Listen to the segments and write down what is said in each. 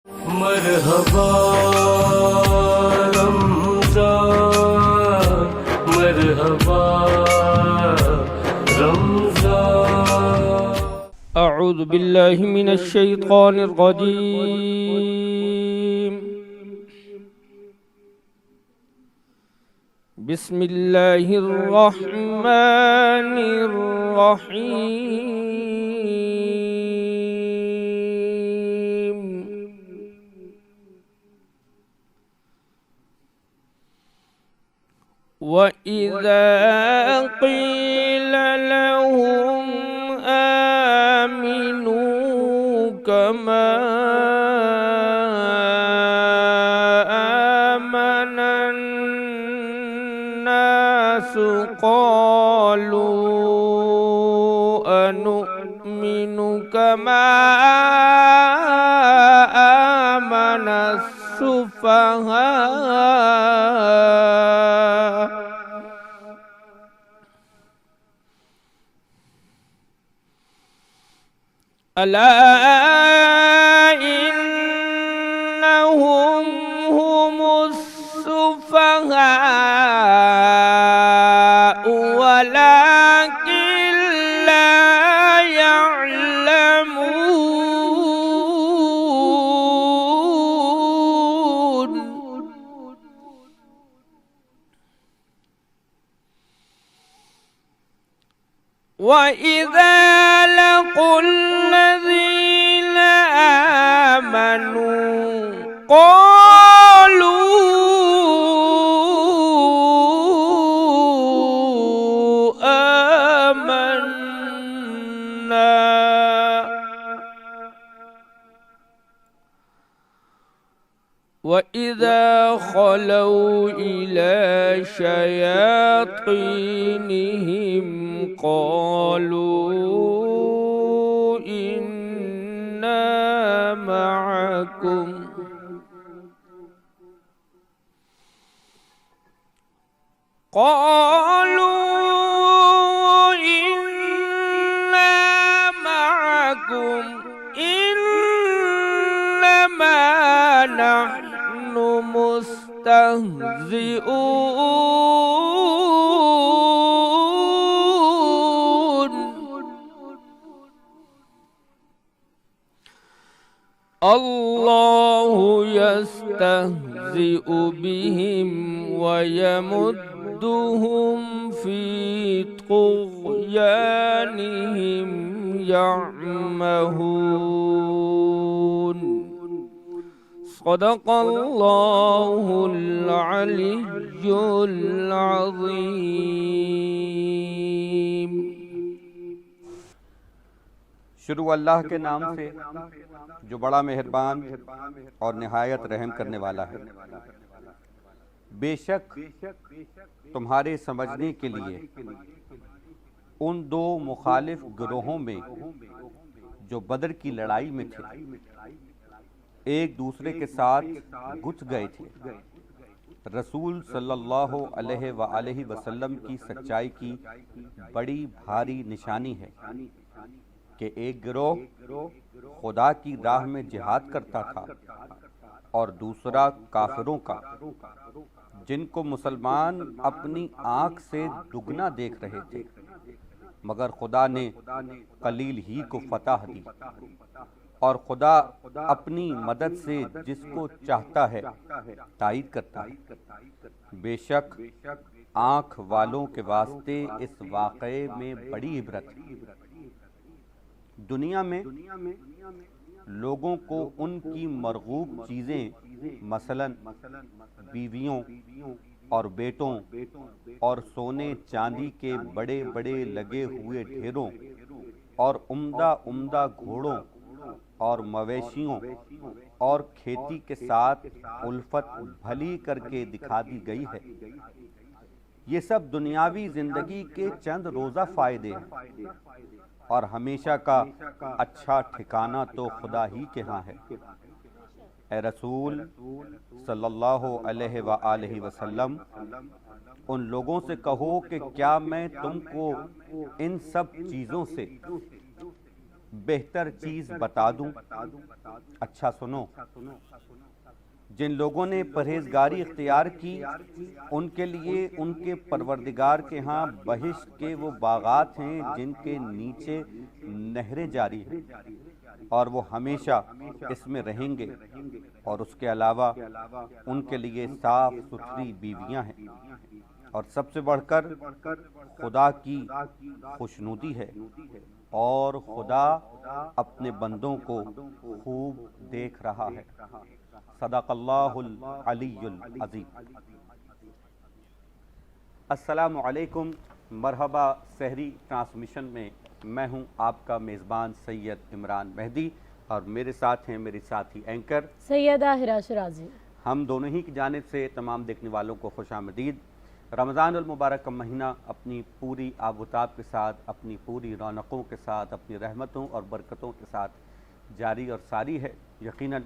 مرحبا رمضان مرحبا رمضان اعوذ باللہ من الشیطان الرجیم بسم اللہ الرحمن الرحیم وَإِذَا قِيلَ لَهُمْ آمِنُوا كَمَا آمَنَ النَّاسُ قَالُوا أَنُؤْمِنُ كَمَا آمَنَ السُّفَهَاءُ ألا إنهم هم السفهاء ولكن لا يعلمون وإذا لقوا الذين آمنوا قالوا آمنا وإذا خلوا إلى شياطينهم قالوا إنا معكم إنما نحن مستهزئون الله يستهزئ بهم ويمدهم في طغيانهم يعمهون صدق اللہ العلی العظیم۔ شروع اللہ کے نام سے جو بڑا مہربان اور نہایت رحم کرنے والا ہے۔ بے شک تمہارے سمجھنے کے لیے ان دو مخالف گروہوں میں جو بدر کی لڑائی میں تھے ایک دوسرے کے ساتھ گھس گئے تھے، رسول صلی اللہ علیہ وآلہ وسلم کی سچائی کی بڑی بھاری نشانی ہے کہ ایک گروہ خدا کی راہ میں جہاد کرتا تھا اور دوسرا کافروں کا، جن کو مسلمان اپنی آنکھ سے دگنا دیکھ رہے تھے، مگر خدا نے قلیل ہی کو فتح دی، اور خدا اپنی مدد سے جس کو چاہتا ہے تائید کرتا ہے۔ بے شک آنکھ والوں کے واسطے اس واقعے میں بڑی عبرت ہے۔ دنیا میں لوگوں کو ان کی مرغوب چیزیں مثلا بیویوں اور بیٹوں اور سونے چاندی کے بڑے بڑے لگے ہوئے ڈھیروں اور عمدہ عمدہ گھوڑوں اور مویشیوں اور کھیتی کے ساتھ الفت بھلی کر کے دکھا دی گئی ہے۔ یہ سب دنیاوی زندگی کے چند روزہ فائدے ہیں، اور ہمیشہ کا اچھا ٹھکانہ تو خدا ہی کے ہاں ہے۔ اے رسول صلی اللہ علیہ وآلہ وسلم، ان لوگوں سے کہو کہ کیا میں تم کو ان سب چیزوں سے بہتر چیز بتا دوں، اچھا سنو۔ جن لوگوں نے پرہیزگاری اختیار کی ان کے لیے ان کے پروردگار کے ہاں بہشت کے وہ باغات ہیں جن کے نیچے نہریں جاری ہیں، اور وہ ہمیشہ اس میں رہیں گے، اور اس کے علاوہ ان کے لیے صاف ستھری بیویاں ہیں، اور سب سے بڑھ کر خدا کی خوشنودی ہے، اور خدا اپنے بندوں کو خوب دیکھ رہا ہے۔ صدق اللہ العلی العظیم۔ السلام علیکم، مرحبا سحری ٹرانسمیشن میں میں ہوں آپ کا میزبان سید عمران مہدی، اور میرے ساتھ ہیں میری ساتھی اینکر سیدہ ہرا شرازی۔ ہم دونوں ہی کی جانب سے تمام دیکھنے والوں کو خوش آمدید۔ رمضان المبارک کا مہینہ اپنی پوری آب و تاب کے ساتھ، اپنی پوری رونقوں کے ساتھ، اپنی رحمتوں اور برکتوں کے ساتھ جاری اور ساری ہے۔ یقیناً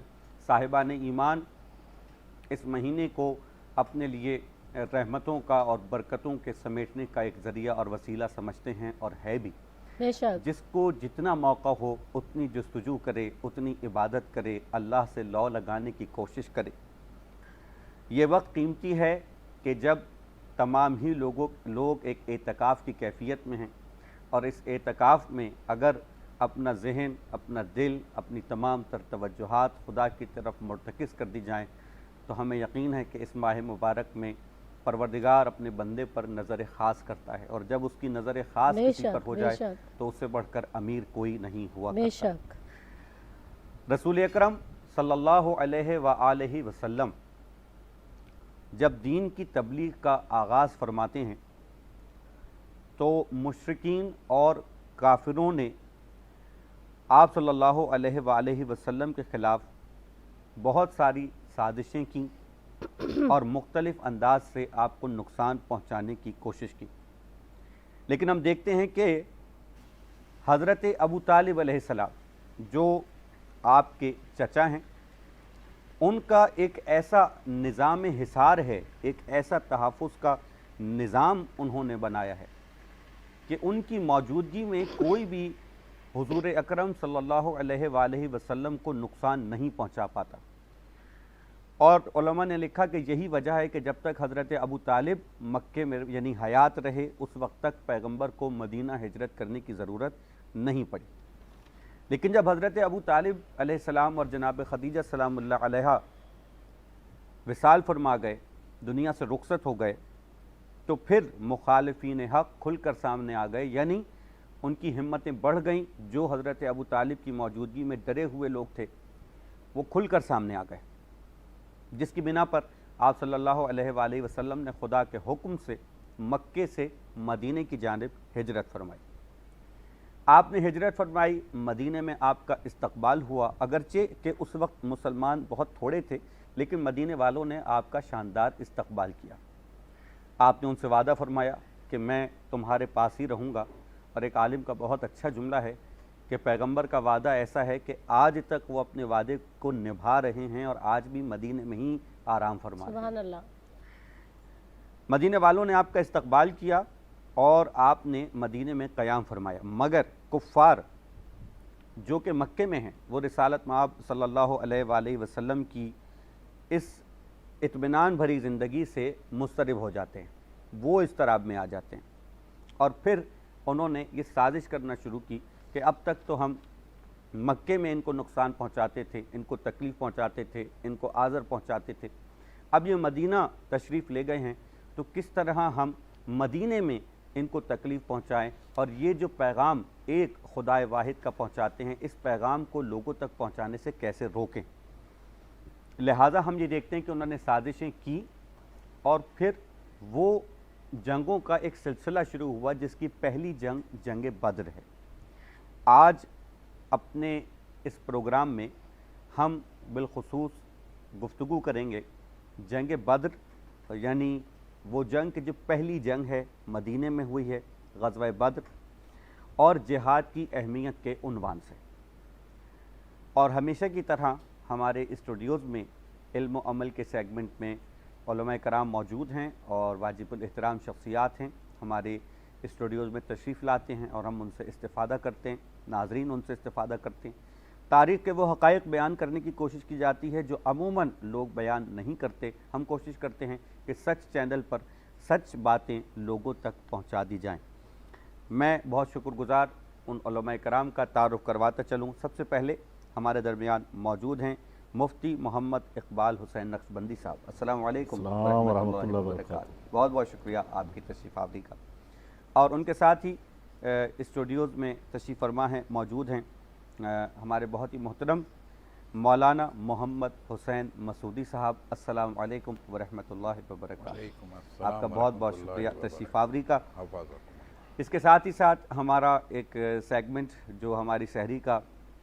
صاحبان ایمان اس مہینے کو اپنے لیے رحمتوں کا اور برکتوں کے سمیٹنے کا ایک ذریعہ اور وسیلہ سمجھتے ہیں، اور ہے بھی۔ بے شک۔ جس کو جتنا موقع ہو اتنی جستجو کرے، اتنی عبادت کرے، اللہ سے لو لگانے کی کوشش کرے۔ یہ وقت قیمتی ہے کہ جب تمام ہی لوگ ایک اعتکاف کی کیفیت میں ہیں، اور اس اعتکاف میں اگر اپنا ذہن، اپنا دل، اپنی تمام تر توجہات خدا کی طرف مرتکز کر دی جائیں، تو ہمیں یقین ہے کہ اس ماہ مبارک میں پروردگار اپنے بندے پر نظر خاص کرتا ہے، اور جب اس کی نظر خاص کسی پر ہو جائے تو اس سے بڑھ کر امیر کوئی نہیں ہوا بے کرتا۔ شک۔ رسول اکرم صلی اللہ علیہ وآلہ وسلم جب دین کی تبلیغ کا آغاز فرماتے ہیں تو مشرکین اور کافروں نے آپ صلی اللہ علیہ وآلہ وسلم کے خلاف بہت ساری سازشیں کیں اور مختلف انداز سے آپ کو نقصان پہنچانے کی کوشش کی، لیکن ہم دیکھتے ہیں کہ حضرت ابو طالب علیہ السلام جو آپ کے چچا ہیں، ان کا ایک ایسا نظام حصار ہے، ایک ایسا تحفظ کا نظام انہوں نے بنایا ہے کہ ان کی موجودگی میں کوئی بھی حضور اکرم صلی اللہ علیہ وآلہ وسلم کو نقصان نہیں پہنچا پاتا۔ اور علماء نے لکھا کہ یہی وجہ ہے کہ جب تک حضرت ابو طالب مکے میں یعنی حیات رہے اس وقت تک پیغمبر کو مدینہ ہجرت کرنے کی ضرورت نہیں پڑی، لیکن جب حضرت ابو طالب علیہ السلام اور جناب خدیجہ سلام اللہ علیہا وصال فرما گئے، دنیا سے رخصت ہو گئے، تو پھر مخالفین حق کھل کر سامنے آ گئے، یعنی ان کی ہمتیں بڑھ گئیں۔ جو حضرت ابو طالب کی موجودگی میں ڈرے ہوئے لوگ تھے وہ کھل کر سامنے آ گئے، جس کی بنا پر آپ صلی اللہ علیہ وآلہ وسلم نے خدا کے حکم سے مکے سے مدینے کی جانب ہجرت فرمائی۔ آپ نے ہجرت فرمائی، مدینے میں آپ کا استقبال ہوا، اگرچہ کہ اس وقت مسلمان بہت تھوڑے تھے، لیکن مدینے والوں نے آپ کا شاندار استقبال کیا۔ آپ نے ان سے وعدہ فرمایا کہ میں تمہارے پاس ہی رہوں گا، اور ایک عالم کا بہت اچھا جملہ ہے کہ پیغمبر کا وعدہ ایسا ہے کہ آج تک وہ اپنے وعدے کو نبھا رہے ہیں، اور آج بھی مدینے میں ہی آرام فرما رہے ہیں۔ سبحان اللہ۔ مدینے والوں نے آپ کا استقبال کیا اور آپ نے مدینے میں قیام فرمایا، مگر کفار جو کہ مکے میں ہیں وہ رسالت مآب صلی اللہ علیہ وآلہ وسلم کی اس اطمینان بھری زندگی سے مضطرب ہو جاتے ہیں، وہ اضطراب میں آ جاتے ہیں، اور پھر انہوں نے یہ سازش کرنا شروع کی کہ اب تک تو ہم مکے میں ان کو نقصان پہنچاتے تھے، ان کو تکلیف پہنچاتے تھے، ان کو آزر پہنچاتے تھے، اب یہ مدینہ تشریف لے گئے ہیں تو کس طرح ہم مدینے میں ان کو تکلیف پہنچائیں، اور یہ جو پیغام ایک خدائے واحد کا پہنچاتے ہیں اس پیغام کو لوگوں تک پہنچانے سے کیسے روکیں۔ لہٰذا ہم یہ دیکھتے ہیں کہ انہوں نے سازشیں کی، اور پھر وہ جنگوں کا ایک سلسلہ شروع ہوا جس کی پہلی جنگ جنگ بدر ہے۔ آج اپنے اس پروگرام میں ہم بالخصوص گفتگو کریں گے جنگ بدر، یعنی وہ جنگ کہ جو پہلی جنگ ہے مدینے میں ہوئی ہے، غزوہ بدر، اور جہاد کی اہمیت کے عنوان سے۔ اور ہمیشہ کی طرح ہمارے اسٹوڈیوز میں علم و عمل کے سیگمنٹ میں علماء کرام موجود ہیں اور واجب الاحترام شخصیات ہیں۔ ہمارے اسٹوڈیوز میں تشریف لاتے ہیں اور ہم ان سے استفادہ کرتے ہیں، ناظرین ان سے استفادہ کرتے ہیں۔ تاریخ کے وہ حقائق بیان کرنے کی کوشش کی جاتی ہے جو عموماً لوگ بیان نہیں کرتے۔ ہم کوشش کرتے ہیں کہ سچ چینل پر سچ باتیں لوگوں تک پہنچا دی جائیں۔ میں بہت شکر گزار ان علماء کرام کا تعارف کرواتا چلوں۔ سب سے پہلے ہمارے درمیان موجود ہیں مفتی محمد اقبال حسین نقشبندی صاحب۔ السلام علیکم ورحمۃ اللہ وبرکاتہ۔ بہت بہت شکریہ آپ کی تشریف آوری کا۔ اور ان کے ساتھ ہی اسٹوڈیوز میں تشریف فرما ہیں، موجود ہیں ہمارے بہت ہی محترم مولانا محمد حسین مسعودی صاحب۔ السلام علیکم ورحمۃ اللہ وبرکاتہ۔ آپ کا بہت بہت شکریہ تشریف آوری کا۔ اس کے ساتھ ہی ساتھ ہمارا ایک سیگمنٹ جو ہماری سحری کا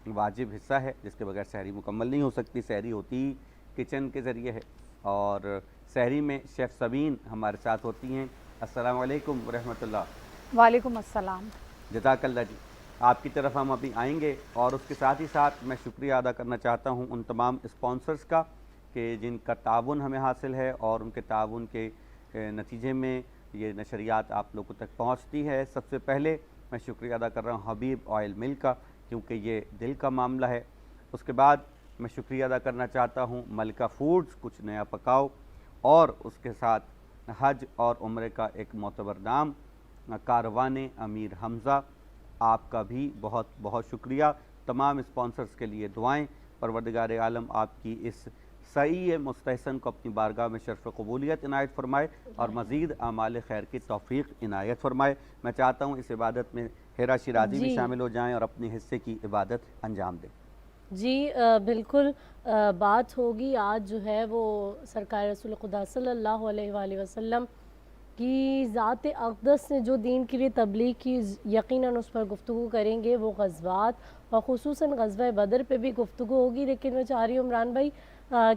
واجب حصہ ہے، جس کے بغیر سحری مکمل نہیں ہو سکتی، سحری ہوتی ہی کچن کے ذریعے ہے، اور سحری میں شیف سبین ہمارے ساتھ ہوتی ہیں۔ السلام علیکم ورحمۃ اللہ۔ وعلیکم السلام۔ جزاک اللہ جی، آپ کی طرف ہم ابھی آئیں گے، اور اس کے ساتھ ہی ساتھ میں شکریہ ادا کرنا چاہتا ہوں ان تمام اسپانسرز کا کہ جن کا تعاون ہمیں حاصل ہے، اور ان کے تعاون کے نتیجے میں یہ نشریات آپ لوگوں تک پہنچتی ہے۔ سب سے پہلے میں شکریہ ادا کر رہا ہوں حبیب آئل مل کا، کیونکہ یہ دل کا معاملہ ہے۔ اس کے بعد میں شکریہ ادا کرنا چاہتا ہوں ملکہ فوڈز، کچھ نیا پکاؤ، اور اس کے ساتھ حج اور عمرے کا ایک معتبر نام کاروان امیر حمزہ۔ آپ کا بھی بہت بہت شکریہ۔ تمام اسپانسرز کے لیے دعائیں، پروردگار عالم آپ کی اس سعی مستحسن کو اپنی بارگاہ میں شرف قبولیت عنایت فرمائے، اور مزید اعمال خیر کی توفیق عنایت فرمائے۔ میں چاہتا ہوں اس عبادت میں ہیرا شیرازی بھی شامل ہو جائیں اور اپنے حصے کی عبادت انجام دیں۔ جی بالکل بات ہوگی آج جو ہے وہ سرکار رسول خدا صلی اللہ علیہ وآلہ وسلم کی ذات اقدس نے جو دین کے لیے تبلیغ کی، یقیناً اس پر گفتگو کریں گے۔ وہ غزوات اور خصوصاً غزوہ بدر پہ بھی گفتگو ہوگی، لیکن میں چاہ رہی ہوں عمران بھائی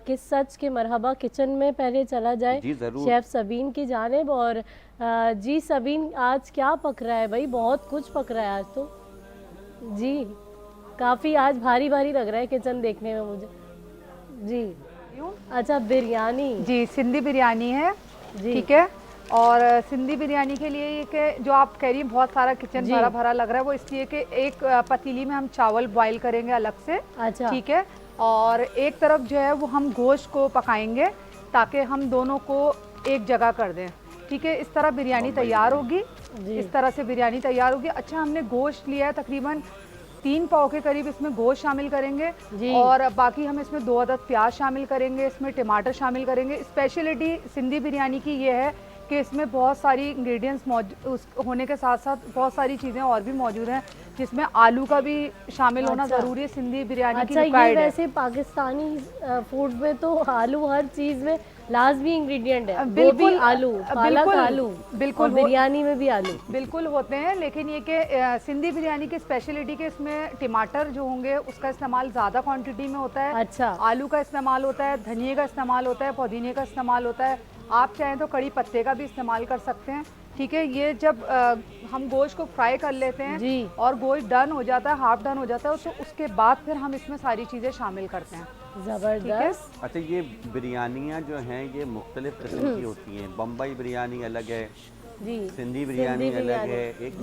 کہ سچ کے مرحبا کچن میں پہلے چلا جائے شیف سبین کی جانب۔ اور جی سبین، آج کیا پک رہا ہے بھائی؟ بہت کچھ پک رہا ہے آج تو جی، کافی آج بھاری بھاری لگ رہا ہے کچن دیکھنے میں مجھے۔ جی اچھا، بریانی، جی سندھی بریانی ہے، جی ٹھیک ہے۔ اور سندھی بریانی کے لیے یہ کہ جو آپ کہہ رہی ہیں بہت سارا کچن بھرا بھرا لگ رہا ہے، وہ اس لیے کہ ایک پتیلی میں ہم چاول بوائل کریں گے الگ سے، اچھا ٹھیک ہے، اور ایک طرف جو ہے وہ ہم گوشت کو پکائیں گے تاکہ ہم دونوں کو ایک جگہ کر دیں، ٹھیک ہے۔ اس طرح بریانی تیار ہوگی، اس طرح سے بریانی تیار ہوگی۔ اچھا، ہم نے گوشت لیا ہے تقریباً 3 پاؤ کے قریب، اس میں گوشت شامل کریں گے، اور باقی ہم اس میں 2 عدد پیاز شامل کریں گے، اس میں ٹماٹر شامل کریں گے۔ اسپیشلٹی سندھی بریانی کی یہ ہے کہ اس میں بہت ساری انگریڈینٹس ہونے کے ساتھ ساتھ بہت ساری چیزیں اور بھی موجود ہیں، جس میں آلو کا بھی شامل ہونا ضروری ہے۔ سندھی بریانی کی اچھا، یہ ویسے پاکستانی فوڈ میں تو آلو ہر چیز میں لازمی انگریڈینٹ ہے، بالکل آلو، پالک آلو، بالکل بریانی میں بھی آلو بالکل ہوتے ہیں، لیکن یہ کہ سندھی بریانی کی اسپیشلٹی کہ اس میں ٹماٹر جو ہوں گے اس کا استعمال زیادہ کوانٹٹی میں ہوتا ہے، اچھا، آلو کا استعمال ہوتا ہے، دھنیے کا استعمال ہوتا ہے، پودینے کا استعمال ہوتا ہے، آپ چاہیں تو کڑی پتے کا بھی استعمال کر سکتے ہیں، ٹھیک ہے۔ یہ جب ہم گوشت کو فرائی کر لیتے ہیں اور گوشت ڈن ہو جاتا ہے، ہاف ڈن ہو جاتا ہے، تو اس کے بعد پھر ہم اس میں ساری چیزیں شامل کرتے ہیں۔ زبردست۔ اچھا، یہ بریانیاں جو ہیں یہ مختلف قسم کی ہوتی ہیں، بمبئی بریانی الگ ہے، سندھی بریانی الگ ہے، ایک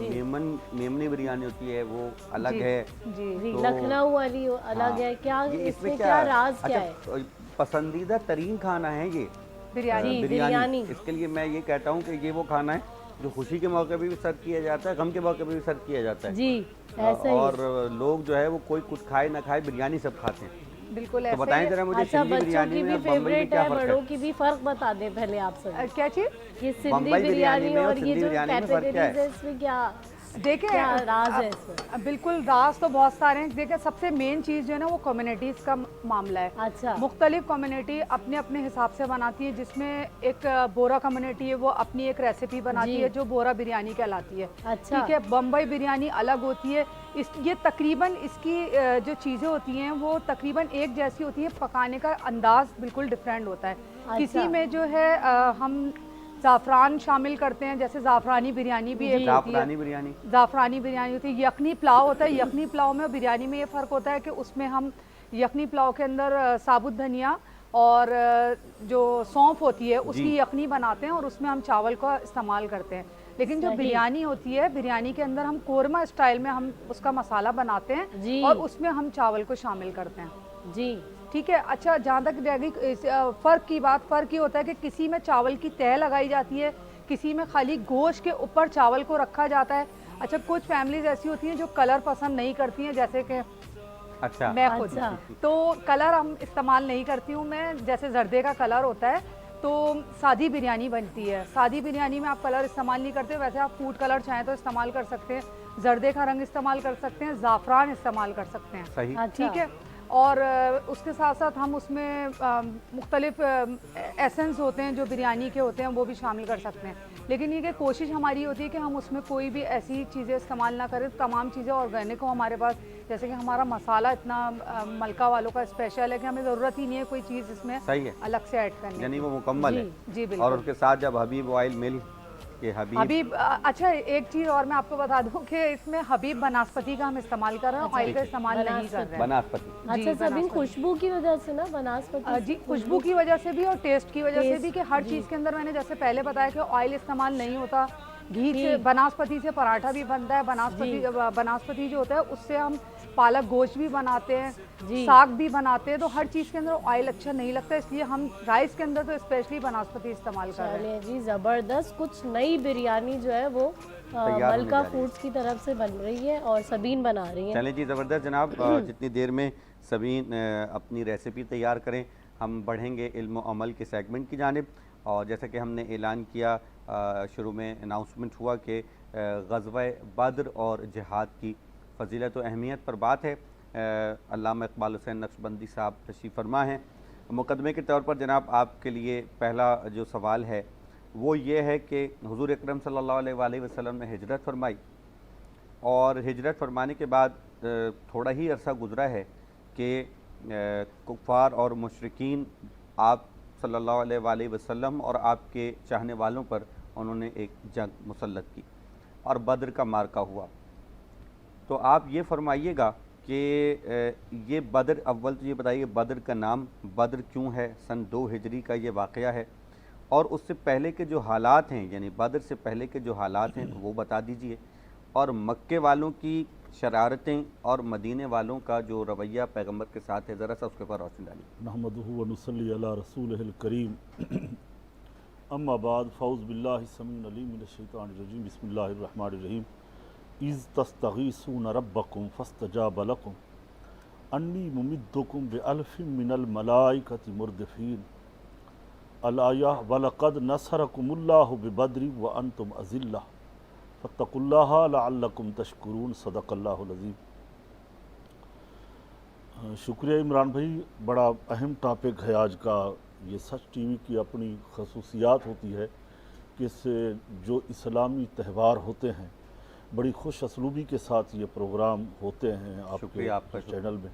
میمنی بریانی ہوتی ہے وہ الگ ہے، لکھنؤ والی الگ ہے۔ کیا اس میں کیا راز کیا ہے؟ پسندیدہ ترین کھانا ہے یہ بریانی۔ اس کے لیے میں یہ کہتا ہوں کہ یہ وہ کھانا ہے جو خوشی کے موقع پہ بھی سرو کیا جاتا ہے، غم کے موقع پہ بھی سرو کیا جاتا ہے، جی ایسا ہی۔ اور لوگ جو ہے وہ کوئی کچھ کھائے نہ کھائے بریانی سب کھاتے ہیں، بالکل تو بتائیں ذرا مجھے اچھا، سندھی بچوں بریانی کی میں بھی اور بمبئی میں فیوریٹ کیا ہے، فرق ہے؟ بڑوں کی بھی فرق بتا دیں پہلے آپ سب۔ کیا چیز؟ یہ سندھی بریانی اور یہ جو کیٹیگریز ہے اس میں کیا دیکھیں راز ہے اس میں؟ بالکل راز تو بہت سارے ہیں۔ دیکھیں سب سے مین چیز جو ہے نا وہ کمیونٹیز کا معاملہ ہے۔ اچھا، مختلف کمیونٹی اپنے اپنے حساب سے بناتی ہے، جس میں ایک بورا کمیونٹی ہے وہ اپنی ایک ریسیپی بناتی ہے جو بورا بریانی کہلاتی ہے، ٹھیک ہے۔ بمبئی بریانی الگ ہوتی ہے، یہ تقریباً اس کی جو چیزیں ہوتی ہیں وہ تقریباً ایک جیسی ہوتی ہیں، پکانے کا انداز بالکل ڈفرینٹ ہوتا ہے۔ کسی میں جو ہے ہم زعفران شامل کرتے ہیں، جیسے زعفرانی بریانی بھی ایک ہوتی ہے، زعفرانی بریانی ہوتی ہے، یخنی پلاؤ ہوتا ہے، یخنی پلاؤ میں اور بریانی میں یہ فرق ہوتا ہے کہ اس میں ہم یخنی پلاؤ کے اندر ثابت دھنیا اور جو سونف ہوتی ہے اس کی یخنی بناتے ہیں اور اس میں ہم چاول کا استعمال کرتے ہیں، لیکن جو بریانی ہوتی ہے بریانی کے اندر ہم قورمہ اسٹائل میں ہم اس کا مسالہ بناتے ہیں اور اس میں ہم چاول کو شامل کرتے ہیں جی ٹھیک ہے. اچھا جہاں تک رہ گئی فرق کی بات, فرق یہ ہوتا ہے کہ کسی میں چاول کی تہ لگائی جاتی ہے, کسی میں خالی گوشت کے اوپر چاول کو رکھا جاتا ہے. اچھا کچھ فیملیز ایسی ہوتی ہیں جو کلر پسند نہیں کرتی ہیں, جیسے کہ اچھا میں خود, تو کلر ہم استعمال نہیں کرتی ہوں میں. جیسے زردے کا کلر ہوتا ہے تو سادی بریانی بنتی ہے, سادی بریانی میں آپ کلر استعمال نہیں کرتے. ویسے آپ فوڈ کلر چاہیں تو استعمال کر سکتے ہیں, زردے کا رنگ استعمال کر سکتے ہیں, زعفران استعمال کر سکتے ہیں. صحیح ٹھیک ہے. اور اس کے ساتھ ساتھ ہم اس میں مختلف ایسنس ہوتے ہیں جو بریانی کے ہوتے ہیں وہ بھی شامل کر سکتے ہیں. لیکن یہ کہ کوشش ہماری ہوتی ہے کہ ہم اس میں کوئی بھی ایسی چیزیں استعمال نہ کریں. تمام چیزیں آرگینک ہوں ہمارے پاس. جیسے کہ ہمارا مسالہ اتنا ملکہ والوں کا اسپیشل ہے کہ ہمیں ضرورت ہی نہیں ہے کوئی چیز اس میں الگ سے ایڈ کرنے, یعنی وہ مکمل ہے. جی بالکل. اور اس کے ساتھ جب حبیب آئل مل کہ حبیب, اچھا ایک چیز اور میں آپ کو بتا دوں کہ اس میں حبیب بناسپتی کا ہم استعمال کر رہے ہیں, آئل کا استعمال نہیں کر رہے ہیں. بناسپتی, اچھا سبین خوشبو کی وجہ سے نا بناسپتی, جی خوشبو کی وجہ سے بھی اور ٹیسٹ کی وجہ سے بھی, کہ ہر چیز کے اندر میں نے جیسے پہلے بتایا کہ آئل استعمال نہیں ہوتا. گھی سے بناسپتی سے پراٹھا بھی بنتا ہے. بناسپتی جو ہوتا ہے اس سے ہم پالک گوشت بھی بناتے ہیں, ساگ بھی بناتے ہیں. تو ہر چیز کے اندر آئل اچھا نہیں لگتا, اس لیے ہم رائس کے اندر تو اسپیشلی بناسپتی استعمال کر رہے ہیں. جی زبردست. کچھ نئی بریانی جو ہے وہ ملکہ فوڈز کی طرف سے بن رہی ہے اور سبین بنا رہی ہیں. چلیں جی زبردست جناب. جتنی دیر میں سبین اپنی ریسیپی تیار کریں ہم بڑھیں گے علم و عمل کے سیگمنٹ کی جانب. اور جیسا کہ ہم نے اعلان کیا, شروع میں اناؤنسمنٹ ہوا کہ غزوہ بدر اور جہاد کی فضیلت و اہمیت پر بات ہے. علامہ اقبال حسین نقشبندی صاحب تشریف فرما ہیں. مقدمے کے طور پر جناب آپ کے لیے پہلا جو سوال ہے وہ یہ ہے کہ حضور اکرم صلی اللہ علیہ وآلہ وسلم نے ہجرت فرمائی, اور ہجرت فرمانے کے بعد تھوڑا ہی عرصہ گزرا ہے کہ کفار اور مشرکین آپ صلی اللہ علیہ وآلہ وسلم اور آپ کے چاہنے والوں پر انہوں نے ایک جنگ مسلط کی اور بدر کا مارکہ ہوا. تو آپ یہ فرمائیے گا کہ یہ بدر, اول تو یہ بتائیے بدر کا نام بدر کیوں ہے, سن 2 ہجری کا یہ واقعہ ہے, اور اس سے پہلے کے جو حالات ہیں یعنی بدر سے پہلے کے جو حالات ہیں وہ بتا دیجئے, اور مکے والوں کی شرارتیں اور مدینے والوں کا جو رویہ پیغمبر کے ساتھ ہے ذرا سا اس کے اوپر روشنی ڈالیے. نحمدہ و نصلی علی رسولہ الکریم. اما بعد, فاعوذ باللہ السمیع العلیم من الشیطان الرجیم. بسم اللہ الرحمن الرحیم. اذ تستغیثون ربکم فاستجاب لکم انی ممدکم بألف من الملائکۃ مردفین. الآیہ وَلَقَدْ نَصَرَكُمُ اللَّهُ بِبَدْرٍ وَأَنْتُمْ أَذِلَّةٌ فَاتَّقُوا اللَّهَ لَعَلَّكُمْ تَشْكُرُونَ. صدق اللہ العظیم. شکریہ عمران بھائی, بڑا اہم ٹاپک ہے آج کا. یہ سچ ٹی وی کی اپنی خصوصیات ہوتی ہے کہ اس سے جو اسلامی تہوار ہوتے ہیں بڑی خوش اسلوبی کے ساتھ یہ پروگرام ہوتے ہیں آپ کے چینل میں.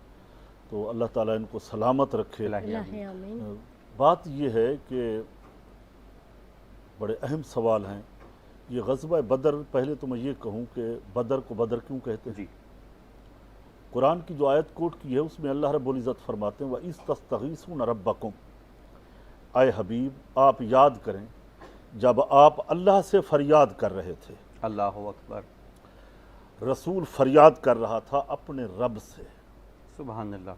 تو اللہ تعالیٰ ان کو سلامت رکھے. بات یہ ہے کہ بڑے اہم سوال ہیں. یہ غزوہ بدر, پہلے تو میں یہ کہوں کہ بدر کو بدر کیوں کہتے ہیں. قرآن کی جو آیت کوٹ کی ہے اس میں اللہ رب العزت فرماتے ہیں وَإِذْ تَسْتَغِيثُونَ رَبَّكُمْ, اے حبیب آپ یاد کریں جب آپ اللہ سے فریاد کر رہے تھے. اللہ اکبر. رسول فریاد کر رہا تھا اپنے رب سے. سبحان اللہ.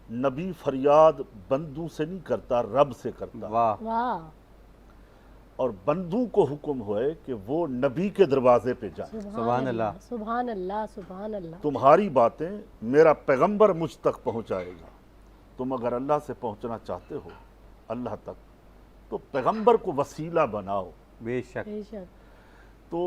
نبی فریاد بندوں سے نہیں کرتا, رب سے کرتا. واہ. اور بندوں کو حکم ہوئے کہ وہ نبی کے دروازے پہ جائیں. سبحان اللہ. سبحان اللہ. سبحان اللہ. تمہاری باتیں میرا پیغمبر مجھ تک پہنچائے گا. تم اگر اللہ سے پہنچنا چاہتے ہو اللہ تک تو پیغمبر کو وسیلہ بناؤ. بے شک. تو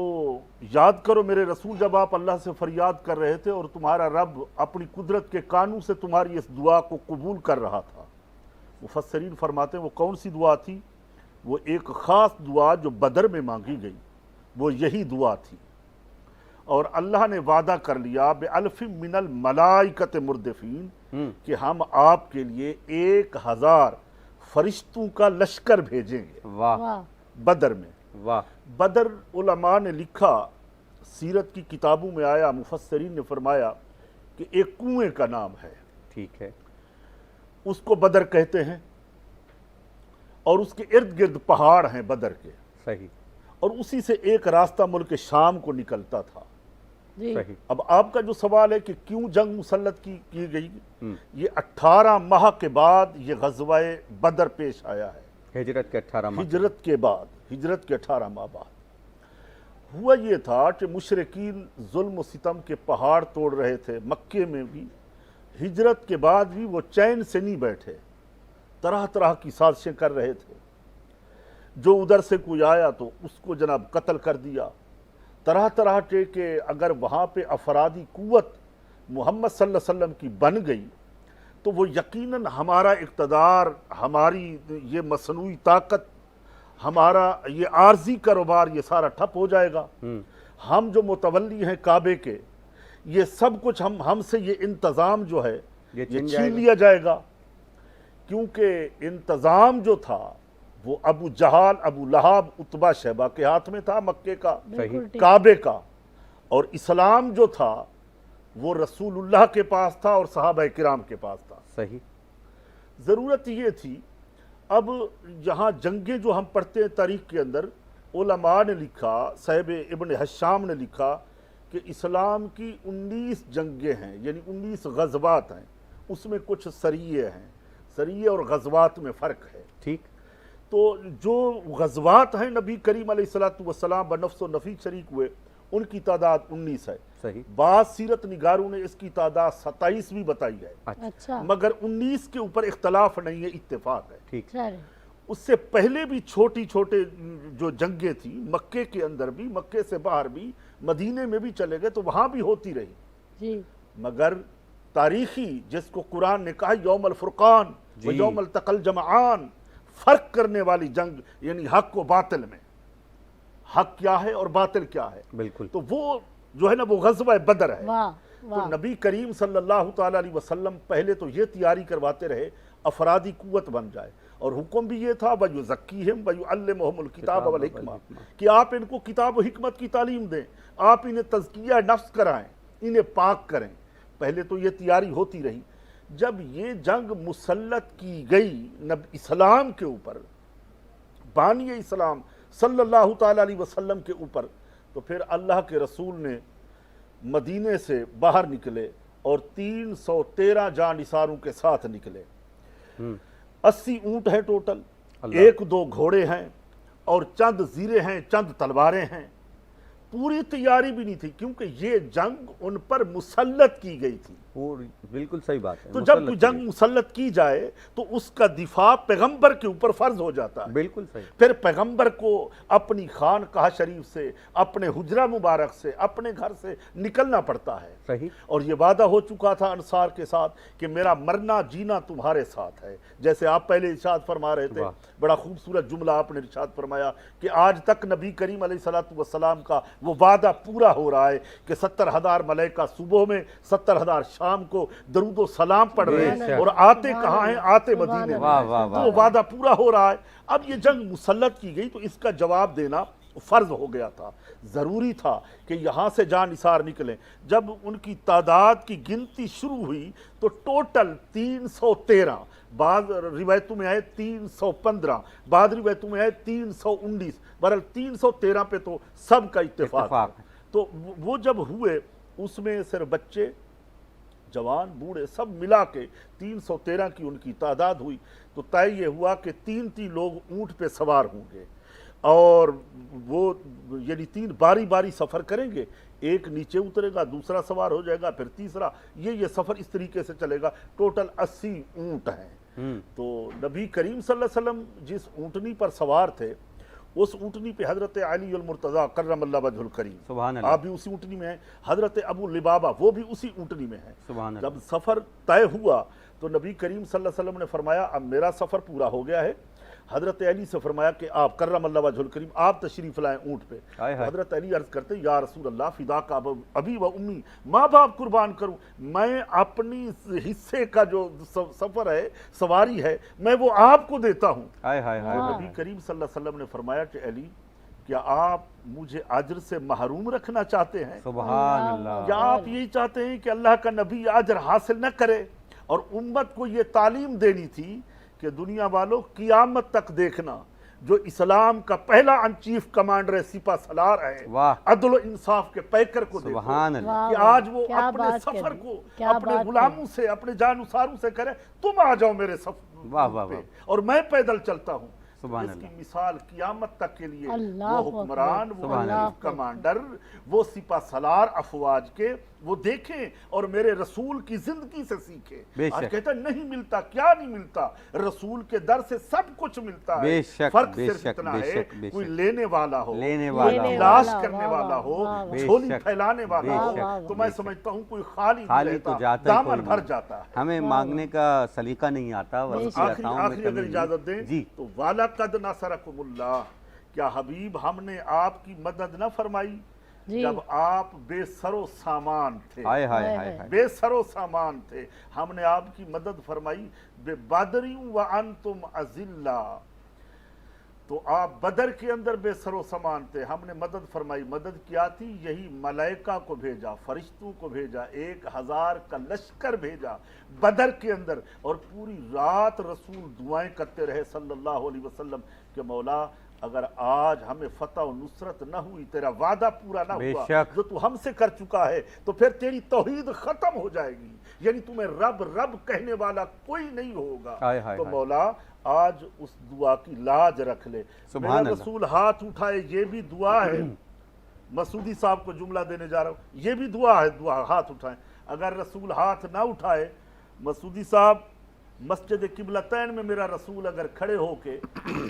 یاد کرو میرے رسول جب آپ اللہ سے فریاد کر رہے تھے اور تمہارا رب اپنی قدرت کے کانوں سے تمہاری اس دعا کو قبول کر رہا تھا. مفسرین فرماتے ہیں وہ کون سی دعا تھی؟ وہ ایک خاص دعا جو بدر میں مانگی گئی وہ یہی دعا تھی. اور اللہ نے وعدہ کر لیا بِأَلْفٍ مِّنَ الْمَلَائِكَةِ مُرْدِفِينَ کہ ہم آپ کے لیے 1000 فرشتوں کا لشکر بھیجیں گے. واہ. بدر میں. واہ. بدر علماء نے لکھا, سیرت کی کتابوں میں آیا, مفسرین نے فرمایا کہ ایک کنویں کا نام ہے. ٹھیک ہے. اس کو بدر کہتے ہیں اور اس کے ارد گرد پہاڑ ہیں بدر کے. صحیح. اور اسی سے ایک راستہ ملک شام کو نکلتا تھا۔ جی صحیح۔ اب آپ کا جو سوال ہے کہ کیوں جنگ مسلط کی گئی، یہ 18 ماہ کے بعد یہ غزوہ بدر پیش آیا ہے، ہجرت کے 18 ماہ ہجرت کے 18 ماہ بعد۔ ہوا یہ تھا کہ مشرکین ظلم و ستم کے پہاڑ توڑ رہے تھے، مکے میں بھی ہجرت کے بعد بھی وہ چین سے نہیں بیٹھے، طرح طرح کی سازشیں کر رہے تھے۔ جو ادھر سے کوئی آیا تو اس کو جناب قتل کر دیا، طرح طرح کے کہ اگر وہاں پہ افرادی قوت محمد صلی اللہ علیہ وسلم کی بن گئی تو وہ یقیناً ہمارا اقتدار، ہماری یہ مصنوعی طاقت، ہمارا یہ عارضی کاروبار یہ سارا ٹھپ ہو جائے گا۔ ہم جو متولی ہیں کعبے کے، یہ سب کچھ ہم سے یہ انتظام جو ہے یہ چھین لیا جائے گا، کیونکہ انتظام جو تھا وہ ابو جہال، ابو لہب، عتبہ، شیبہ کے ہاتھ میں تھا، مکے کا، کعبے کا، اور اسلام جو تھا وہ رسول اللہ کے پاس تھا اور صحابہ کرام کے پاس تھا۔ صحیح۔ ضرورت یہ تھی، اب یہاں جنگیں جو ہم پڑھتے ہیں تاریخ کے اندر، علماء نے لکھا، صاحب ابن حشام نے لکھا کہ اسلام کی 19 جنگیں ہیں، یعنی 19 غزوات ہیں، اس میں کچھ سریے ہیں، سریے اور غزوات میں فرق ہے۔ ٹھیک۔ تو جو غزوات ہیں نبی کریم علیہ السلام بنفس و نفیس شریک ہوئے، ان کی تعداد 19 ہے۔ صحیح۔ بعض سیرت نگاروں نے اس کی تعداد 27 بھی بتائی ہے، اچھا، مگر 19 کے اوپر اختلاف نہیں ہے، اتفاق ہے۔ ٹھیک۔ اس سے پہلے بھی چھوٹی چھوٹے جو جنگیں تھیں، مکے کے اندر بھی، مکے سے باہر بھی، مدینے میں بھی چلے گئے تو وہاں بھی ہوتی رہی، جی، مگر تاریخی جس کو قرآن نے کہا یوم الفرقان و یوم التقى الجمعان، فرق کرنے والی جنگ، یعنی حق و باطل میں، حق کیا ہے اور باطل کیا ہے، بالکل، تو وہ جو ہے نا وہ غزوہ بدر ہے۔ واہ تو واہ، نبی کریم صلی اللہ تعالیٰ علیہ وسلم پہلے تو یہ تیاری کرواتے رہے افرادی قوت بن جائے، اور حکم بھی یہ تھا وَيُزَكِّيهِمْ وَيُعَلِّمُهُمُ الْكِتَابَ وَالْحِكْمَةَ کہ آپ ان کو کتاب و حکمت کی تعلیم دیں، آپ انہیں تزکیہ نفس کرائیں، انہیں پاک کریں۔ پہلے تو یہ تیاری ہوتی رہی۔ جب یہ جنگ مسلط کی گئی اسلام کے اوپر، بانی اسلام صلی اللہ تعالیٰ علیہ وسلم کے اوپر، تو پھر اللہ کے رسول نے مدینے سے باہر نکلے اور 313 جانثاروں کے ساتھ نکلے۔ 80 اونٹ ہیں ٹوٹل، 1-2 گھوڑے ہیں اور چند زیرے ہیں، چند تلواریں ہیں۔ پوری تیاری بھی نہیں تھی، کیونکہ یہ جنگ ان پر مسلط کی گئی تھی۔ بالکل صحیح بات ہے۔ تو جب کوئی جنگ مسلط کی جائے تو اس کا دفاع پیغمبر کے اوپر فرض ہو جاتا ہے۔ بالکل صحیح۔ پھر پیغمبر کو اپنی خانقاہ شریف سے، اپنے حجرہ مبارک سے، اپنے گھر سے نکلنا پڑتا ہے۔ صحیح۔ اور یہ وعدہ ہو چکا تھا انصار کے ساتھ کہ میرا مرنا جینا تمہارے ساتھ ہے، جیسے آپ پہلے ارشاد فرما رہے تھے، بڑا خوبصورت جملہ آپ نے ارشاد فرمایا کہ آج تک نبی کریم علیہ السلام کا وہ وعدہ پورا ہو رہا ہے کہ 70,000 ملائکہ صبح میں، 70,000 شام کو درود و سلام پڑھ رہے ہیں، اور آتے کہاں ہیں؟ آتے مدینے میں۔ تو وہ وعدہ پورا ہو رہا ہے۔ اب یہ جنگ مسلط کی گئی تو اس کا جواب دینا فرض ہو گیا تھا، ضروری تھا کہ یہاں سے جانثار نکلیں۔ جب ان کی تعداد کی گنتی شروع ہوئی تو ٹوٹل 313، بعض روایتوں میں آئے 315، بعض روایتوں میں آئے 319، بہرحال 313 پہ تو سب کا اتفاق ہے۔ تو وہ جب ہوئے، اس میں صرف بچے، جوان، بوڑھے سب ملا کے 313 کی ان کی تعداد ہوئی۔ تو طے یہ ہوا کہ 3 لوگ اونٹ پہ سوار ہوں گے، اور وہ یعنی 3 باری باری سفر کریں گے، ایک نیچے اترے گا، دوسرا سوار ہو جائے گا، پھر تیسرا، یہ سفر اس طریقے سے چلے گا۔ ٹوٹل 80 اونٹ ہیں۔ تو نبی کریم صلی اللہ علیہ وسلم جس اونٹنی پر سوار تھے، اس اونٹنی پہ حضرت علی المرتضیٰ کرم اللہ وجہ الکریم، سبحان اللہ، آپ بھی اسی اونٹنی میں ہیں، حضرت ابو لبابہ وہ بھی اسی اونٹنی میں ہیں۔ سبحان اللہ۔ جب سفر طے ہوا تو نبی کریم صلی اللہ علیہ وسلم نے فرمایا اب میرا سفر پورا ہو گیا ہے۔ حضرت علی سے فرمایا کہ آپ کرم اللہ وجہ الکریم آپ تشریف لائیں اونٹ پہ۔ حضرت علی عرض کرتے یا رسول اللہ فداک ابی و امی، ماں باپ قربان کروں، میں اپنی حصے کا جو سفر ہے، سواری ہے، میں وہ آپ کو دیتا ہوں۔ نبی کریم صلی اللہ علیہ وسلم نے فرمایا کہ علی، کیا آپ مجھے اجر سے محروم رکھنا چاہتے ہیں؟ سبحان اللہ۔ کیا آپ یہی چاہتے ہیں کہ اللہ کا نبی اجر حاصل نہ کرے؟ اور امت کو یہ تعلیم دینی تھی کہ دنیا والوں قیامت تک دیکھنا، جو اسلام کا پہلا ان چیف کمانڈر سپہ سالار ہے، عدل و انصاف کے پیکر کو دیکھو سبحان اللہ کہ آج وہ اپنے سفر کو اپنے غلاموں سے، اپنے جانصاروں سے کرے تم آ جاؤ میرے سفر پہ اور میں پیدل چلتا ہوں۔ اس کی مثال قیامت تک کے لیے وہ حکمران، وہ چیف کمانڈر، وہ سپہ سالار افواج کے وہ دیکھیں اور میرے رسول کی زندگی سے سیکھیں۔ آج کہتا نہیں ملتا، کیا نہیں ملتا؟ رسول کے در سے سب کچھ ملتا ہے، فرق صرف اتنا ہے کوئی لینے والا ہو، تلاش کرنے والا ہو، جھولی پھیلانے والا ہو، تو میں سمجھتا ہوں کوئی خالی تو جاتا ہے، دامن بھر جاتا ہے۔ ہمیں مانگنے کا سلیقہ نہیں آتا۔ آخری اگر اجازت دیں تو وَلَقَدْ نَصَرَكُمُ اللَّهُ، کیا حبیب ہم نے آپ کی مدد نہ فرمائی جب آپ بے سر و سامان تھے، بے سر و سامان تھے، ہم نے آپ کی مدد فرمائی بِبَدْرٍ وَأَنْتُمْ أَذِلَّةٌ، تو آپ بدر کے اندر بے سر و سامان تھے، ہم نے مدد فرمائی۔ مدد کیا تھی؟ یہی ملائکہ کو بھیجا، فرشتوں کو بھیجا، 1000 کا لشکر بھیجا بدر کے اندر، اور پوری رات رسول دعائیں کرتے رہے صلی اللہ علیہ وسلم کہ مولا اگر آج ہمیں فتح و نصرت نہ ہوئی، تیرا وعدہ پورا نہ ہوا جو تو ہم سے کر چکا ہے، تو پھر تیری توحید ختم ہو جائے گی، یعنی تمہیں رب رب کہنے والا کوئی نہیں ہوگا۔ تو مولا آج اس دعا کی لاج رکھ لے۔ میرا رسول ہاتھ اٹھائے، یہ بھی دعا ہے۔ مسعودی صاحب کو جملہ دینے جا رہا ہوں، یہ بھی دعا ہے، دعا ہاتھ اٹھائیں۔ اگر رسول ہاتھ نہ اٹھائے، مسعودی صاحب مسجد قبلتین میں میرا رسول اگر کھڑے ہو کے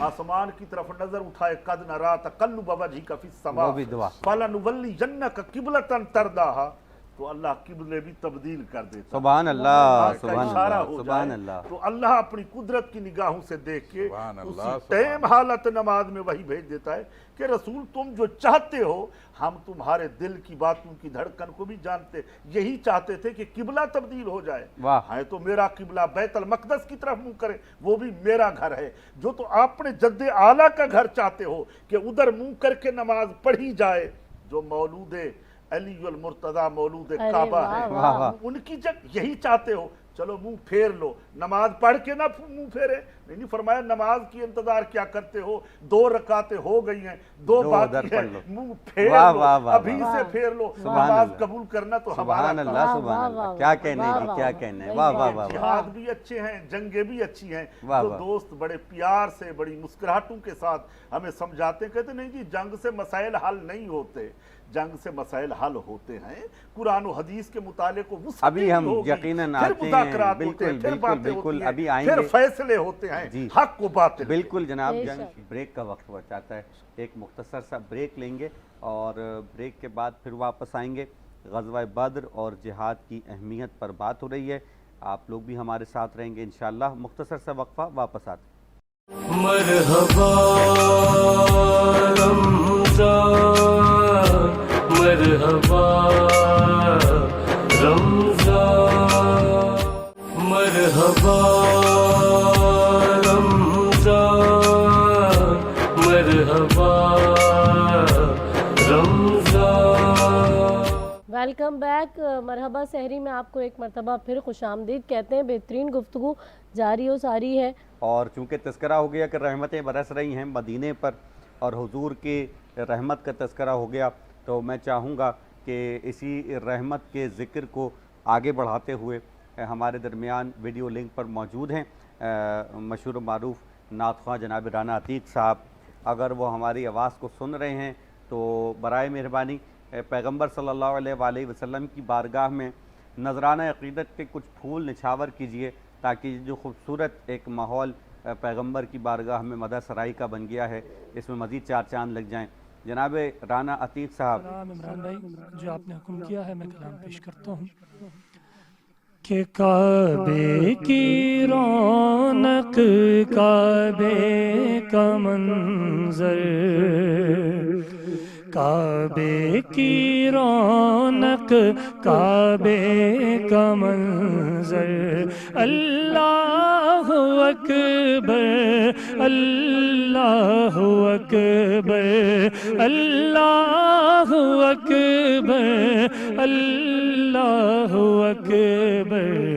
آسمان کی طرف نظر اٹھائے، قد نری تقلب وجہک فی السماء فلنولیجنک قبلۃ ترضاھا، تو اللہ قبلے بھی تبدیل کر دیتا۔ سبحان اللہ، سبحان اللہ۔ تو اللہ اپنی قدرت کی نگاہوں سے دیکھ کے اسی ٹائم حالت نماز میں وہی بھیج دیتا ہے کہ رسول تم جو چاہتے ہو، ہم تمہارے دل کی باتوں کی دھڑکن کو بھی جانتے، یہی چاہتے تھے کہ قبلہ تبدیل ہو جائے۔ ہے تو میرا قبلہ بیت المقدس کی طرف منہ کرے، وہ بھی میرا گھر ہے، جو تو آپ نے جد اعلیٰ کا گھر چاہتے ہو کہ ادھر منہ کر کے نماز پڑھی جائے، جو مولود علی المرتضی مولود کعبہ ہے، ان کی جب یہی چاہتے ہو، چلو منہ پھیر لو، نماز پڑھ کے نہ منہ پھیرے۔ نہیں فرمایا نماز کی انتظار کیا کرتے ہو، 2 رکعتیں ہو گئی ہیں، 2 باقی ہیں، منہ پھیر لو، ابھی سے پھیر لو، نماز قبول کرنا تو ہمارا۔ سبحان اللہ، سبحان اللہ، کیا کہنے کی، کیا کہنے۔ واہ واہ واہ، جہاد بھی اچھے ہیں، جنگیں بھی اچھی ہیں، تو دوست بڑے پیار سے، بڑی مسکراہٹوں کے ساتھ ہمیں سمجھاتے ہیں، کہتے نہیں جی جنگ سے مسائل حل نہیں ہوتے، جنگ سے مسائل حل ہوتے ہیں، قرآن و حدیث کے مطالعے کو ابھی ہم یقیناً آتے ہیں، بالکل بالکل ابھی آئیں گے، پھر فیصلے ہوتے ہیں حق و باطل۔ بالکل جناب، جنگ بریک کا وقت ہوا چاہتا ہے، ایک مختصر سا بریک لیں گے اور بریک کے بعد پھر واپس آئیں گے۔ غزوہ بدر اور جہاد کی اہمیت پر بات ہو رہی ہے، آپ لوگ بھی ہمارے ساتھ رہیں گے انشاءاللہ۔ مختصر سا وقفہ، واپس آتے ہیں۔ مرحبا رمضان، مرحبا رمضان، مرحبا رمضان، مرحبا رمضان۔ Welcome back. مرحبا سحری میں آپ کو ایک مرتبہ پھر خوش آمدید کہتے ہیں۔ بہترین گفتگو جاری و ساری ہے، اور چونکہ تذکرہ ہو گیا کہ رحمتیں برس رہی ہیں مدینے پر اور حضور کی رحمت کا تذکرہ ہو گیا، تو میں چاہوں گا کہ اسی رحمت کے ذکر کو آگے بڑھاتے ہوئے ہمارے درمیان ویڈیو لنک پر موجود ہیں مشہور و معروف نعت خواں جناب رانا عتیق صاحب۔ اگر وہ ہماری آواز کو سن رہے ہیں تو برائے مہربانی پیغمبر صلی اللہ علیہ وآلہ وسلم کی بارگاہ میں نذرانہ عقیدت کے کچھ پھول نچھاور کیجئے، تاکہ جو خوبصورت ایک ماحول پیغمبر کی بارگاہ میں مدح سرائی کا بن گیا ہے، اس میں مزید 4 چاند لگ جائیں۔ جناب رانا عتیق صاحب۔ عمران بھائی، جو آپ نے حکم کیا ہے میں کلام پیش کرتا ہوں کہ کعبے کی رونق، کعبے کا منظر، کعبے کی رونق، کعبے کا منظر، اللہ اکبر، اللہ اکبر، اللہ اکبر، اللہ اکبر،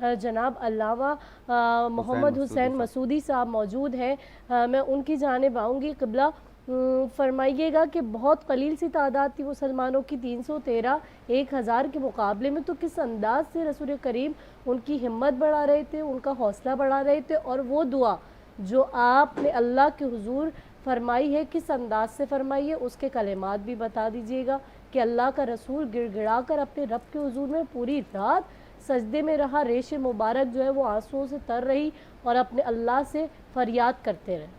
جناب علامہ محمد حسین مسعودی صاحب موجود ہیں، میں ان کی جانب آؤں گی۔ قبلہ فرمائیے گا کہ بہت قلیل سی تعداد تھی مسلمانوں کی، 313 1000 کے مقابلے میں، تو کس انداز سے رسول کریم ان کی ہمت بڑھا رہے تھے، ان کا حوصلہ بڑھا رہے تھے، اور وہ دعا جو آپ نے اللہ کے حضور فرمائی ہے کس انداز سے فرمائی ہے، اس کے کلمات بھی بتا دیجئے گا کہ اللہ کا رسول گڑ گڑا کر اپنے رب کے حضور میں پوری رات سجدے میں رہا، ریش مبارک جو ہے وہ آنسوؤں سے تر رہی اور اپنے اللہ سے فریاد کرتے رہے۔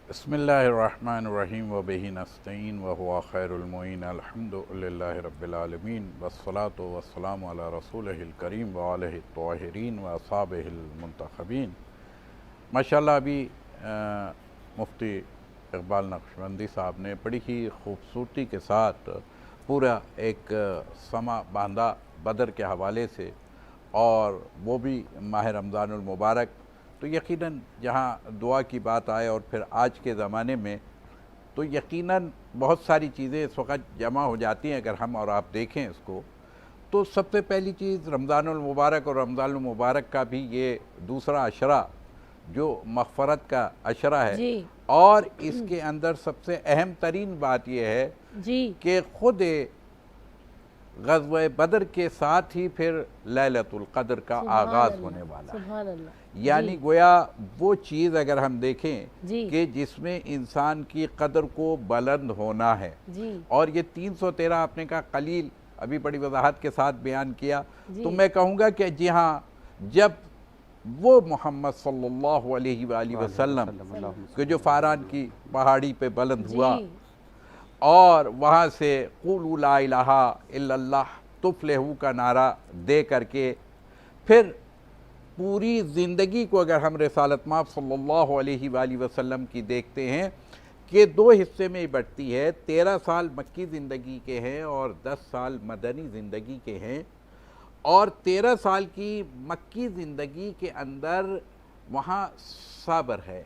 بسم اللہ الرحمن الرحیم وبہ نستعین وہو خیر المعین الحمد للہ رب العالمین والصلاة والسلام علی رسولہ الکریم وآلہ الطاہرین واصحابہ المنتخبین۔ ماشاءاللہ ابھی مفتی اقبال نقشبندی صاحب نے بڑی ہی خوبصورتی کے ساتھ پورا ایک سما باندھا بدر کے حوالے سے، اور وہ بھی ماہ رمضان المبارک، تو یقیناً جہاں دعا کی بات آئے اور پھر آج کے زمانے میں تو یقیناً بہت ساری چیزیں اس وقت جمع ہو جاتی ہیں۔ اگر ہم اور آپ دیکھیں اس کو تو سب سے پہلی چیز رمضان المبارک، اور رمضان المبارک کا بھی یہ دوسرا عشرہ جو مغفرت کا عشرہ ہے، اور اس کے اندر سب سے اہم ترین بات یہ ہے کہ خود غزوہ بدر کے ساتھ ہی پھر لیلۃ القدر کا آغاز ہونے والا ہے۔ یعنی گویا وہ چیز اگر ہم دیکھیں کہ جس میں انسان کی قدر کو بلند ہونا ہے، اور یہ 313 آپ نے کہا قلیل، ابھی بڑی وضاحت کے ساتھ بیان کیا، تو میں کہوں گا کہ جی ہاں، جب وہ محمد صلی اللہ علیہ وآلہ وسلم کہ جو فاران کی پہاڑی پہ بلند ہوا اور وہاں سے قولوا لا الہ الا اللہ تفلحوا کا نعرہ دے کر کے پھر پوری زندگی کو اگر ہم رسالت مآب صلی اللہ علیہ وآلہ وسلم کی دیکھتے ہیں کہ دو حصے میں بٹتی ہے، 13 سال مکی زندگی کے ہیں اور 10 سال مدنی زندگی کے ہیں، اور 13 سال کی مکی زندگی کے اندر وہاں صبر ہے،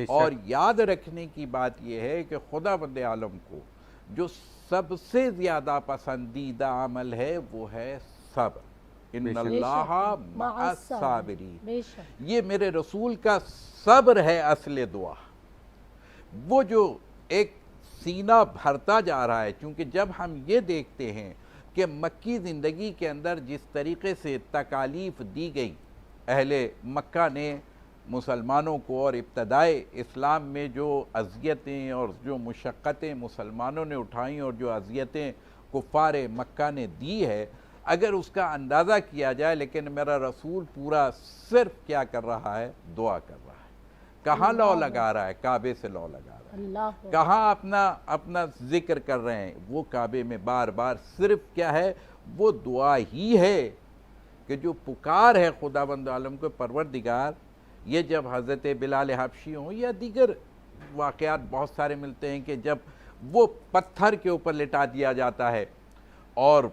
اور یاد رکھنے کی بات یہ ہے کہ خدا بند عالم کو جو سب سے زیادہ پسندیدہ عمل ہے وہ ہے صبر، ان اللہ مع الصابرین۔ یہ میرے رسول کا صبر ہے اصل دعا، وہ جو ایک سینہ بھرتا جا رہا ہے، چونکہ جب ہم یہ دیکھتے ہیں کہ مکی زندگی کے اندر جس طریقے سے تکالیف دی گئی اہل مکہ نے مسلمانوں کو، اور ابتدائے اسلام میں جو اذیتیں اور جو مشقتیں مسلمانوں نے اٹھائیں اور جو اذیتیں کفار مکہ نے دی ہے، اگر اس کا اندازہ کیا جائے، لیکن میرا رسول پورا صرف کیا کر رہا ہے؟ دعا کر رہا ہے۔ کہاں لو لگا رہا ہے؟ کعبے سے لو لگا رہا ہے۔ کہاں اپنا ذکر کر رہے ہیں؟ وہ کعبے میں بار بار صرف کیا ہے؟ وہ دعا ہی ہے کہ جو پکار ہے خدا بند عالم کو، پروردگار، یہ جب حضرت بلال حبشی ہوں یا دیگر واقعات بہت سارے ملتے ہیں کہ جب وہ پتھر کے اوپر لٹا دیا جاتا ہے، اور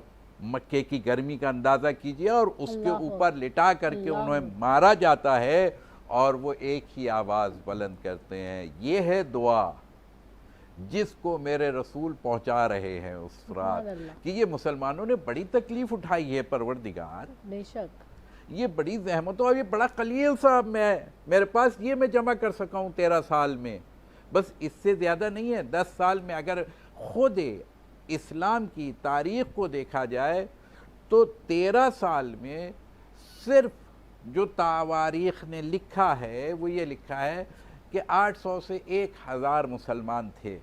مکے کی گرمی کا اندازہ کیجئے، اور اس کے اوپر لٹا کر کے انہیں مارا جاتا ہے، اور وہ ایک ہی آواز بلند کرتے ہیں، یہ ہے دعا جس کو میرے رسول پہنچا رہے ہیں اس رات، کہ یہ مسلمانوں نے بڑی تکلیف اٹھائی ہے پروردگار، بے شک یہ بڑی زحمت، اور یہ بڑا قلیل صاحب میرے پاس یہ میں جمع کر سکا ہوں 13 سال میں، بس اس سے زیادہ نہیں ہے۔ 10 سال میں اگر خود اسلام کی تاریخ کو دیکھا جائے تو 13 سال میں صرف جو تواریخ نے لکھا ہے وہ یہ لکھا ہے کہ 800 سے 1000 مسلمان تھے،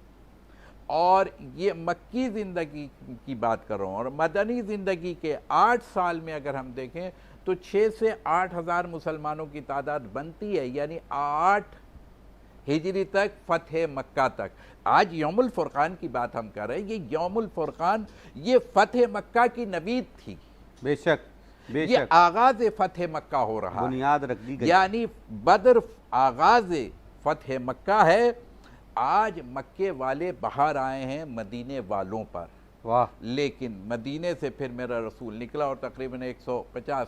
اور یہ مکی زندگی کی بات کر رہا ہوں، اور مدنی زندگی کے 8 سال میں اگر ہم دیکھیں تو 6 سے 8000 مسلمانوں کی تعداد بنتی ہے، یعنی 8 ہجری تک فتح مکہ تک۔ آج یوم الفرقان کی بات ہم کر رہے ہیں، یہ یوم الفرقان یہ فتح مکہ کی نوید تھی، بے شک یہ آغاز فتح مکہ ہو رہا ہے، بنیاد رکھ دی گئی، یعنی بدر آغاز فتح مکہ ہے۔ آج مکے والے باہر آئے ہیں مدینے والوں پر، واہ، لیکن مدینے سے پھر میرا رسول نکلا اور تقریباً 150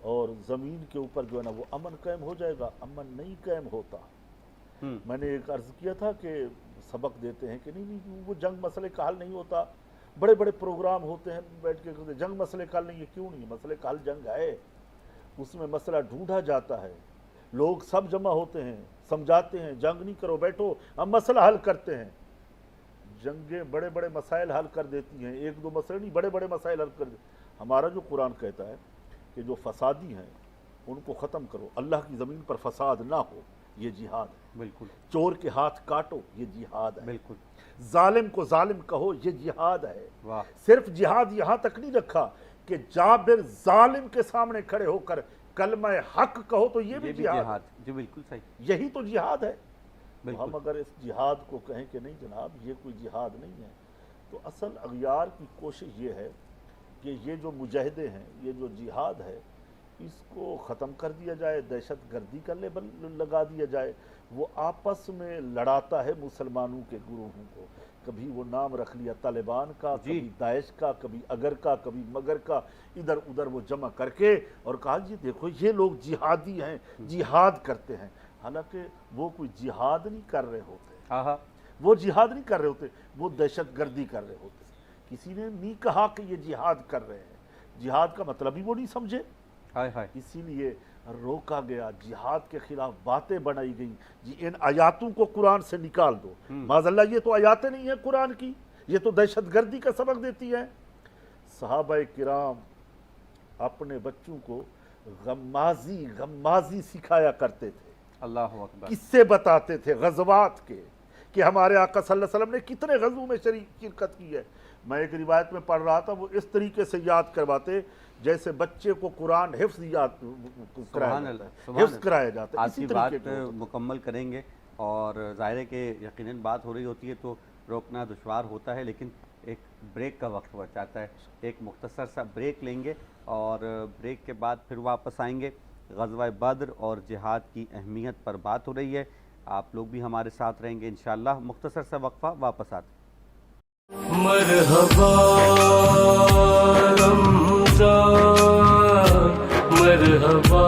اور زمین کے اوپر جو ہے نا وہ امن قائم ہو جائے گا. امن نہیں قائم ہوتا. میں نے ایک عرض کیا تھا کہ سبق دیتے ہیں کہ نہیں وہ جنگ مسئلے کا حل نہیں ہوتا, بڑے بڑے پروگرام ہوتے ہیں بیٹھ کے کرتے, جنگ مسئلے کا حل نہیں ہے. کیوں نہیں ہے مسئلے کا حل؟ جنگ ہے, اس میں مسئلہ ڈھونڈا جاتا ہے, لوگ سب جمع ہوتے ہیں, سمجھاتے ہیں, جنگ نہیں کرو, بیٹھو ہم مسئلہ حل کرتے ہیں. جنگیں بڑے بڑے مسائل حل کر دیتی ہیں, ایک دو مسئلے نہیں, بڑے بڑے مسائل حل کر دیتی. ہمارا جو قرآن کہتا ہے کہ جو فسادی ہیں ان کو ختم کرو, اللہ کی زمین پر فساد نہ ہو, یہ جہاد ہے. بالکل. چور کے ہاتھ کاٹو, یہ جہاد ہے. بالکل. ظالم کو ظالم کہو, یہ جہاد ہے. واہ. صرف جہاد یہاں تک نہیں رکھا کہ جابر ظالم کے سامنے کھڑے ہو کر کلمہ حق کہو تو یہ بھی جہاد. جی بالکل صحیح. یہی تو جہاد ہے. ہم بالکل. اگر اس جہاد کو کہیں کہ نہیں جناب یہ کوئی جہاد نہیں ہے, تو اصل اغیار کی کوشش یہ ہے کہ یہ جو مجاہدے ہیں, یہ جو جہاد ہے, اس کو ختم کر دیا جائے, دہشت گردی کا لیبل لگا دیا جائے. وہ آپس میں لڑاتا ہے مسلمانوں کے گروہوں کو, کبھی وہ نام رکھ لیا طالبان کا, کبھی داعش کا, کبھی اگر کا, کبھی مگر کا, ادھر ادھر وہ جمع کر کے اور کہا جی دیکھو یہ لوگ جہادی ہیں, جہاد کرتے ہیں. حالانکہ وہ کوئی جہاد نہیں کر رہے ہوتے, وہ جہاد نہیں کر رہے ہوتے, وہ دہشت گردی کر رہے ہوتے. کسی نے نہیں کہا کہ یہ جہاد کر رہے ہیں, جہاد کا مطلب ہی وہ نہیں سمجھے, اسی لیے روکا گیا. جہاد کے خلاف باتیں بنائی گئیں, جی ان آیاتوں کو قرآن سے نکال دو. معاذ اللہ یہ تو آیاتیں نہیں ہیں قرآن کی, یہ تو دہشت گردی کا سبق دیتی ہیں. صحابہ کرام اپنے بچوں کو غمازی سکھایا کرتے تھے, اللہ اکبر, قصے بتاتے تھے غزوات کے کہ ہمارے آقا صلی اللہ علیہ وسلم نے کتنے غزووں میں شرکت کی ہے. میں ایک روایت میں پڑھ رہا تھا, وہ اس طریقے سے یاد کرواتے جیسے بچے کو قرآن حفظ یاد کرایا جاتا ہے. آپ کی بات مکمل کریں گے, اور ظاہر ہے کہ یقیناً بات ہو رہی ہوتی ہے تو روکنا دشوار ہوتا ہے, لیکن ایک بریک کا وقت ہوا چاہتا ہے. ایک مختصر سا بریک لیں گے اور بریک کے بعد پھر واپس آئیں گے. غزوہ بدر اور جہاد کی اہمیت پر بات ہو رہی ہے, آپ لوگ بھی ہمارے ساتھ رہیں گے انشاءاللہ. مختصر سا وقفہ, واپس آتے. مرحبا رمضان, مرحبا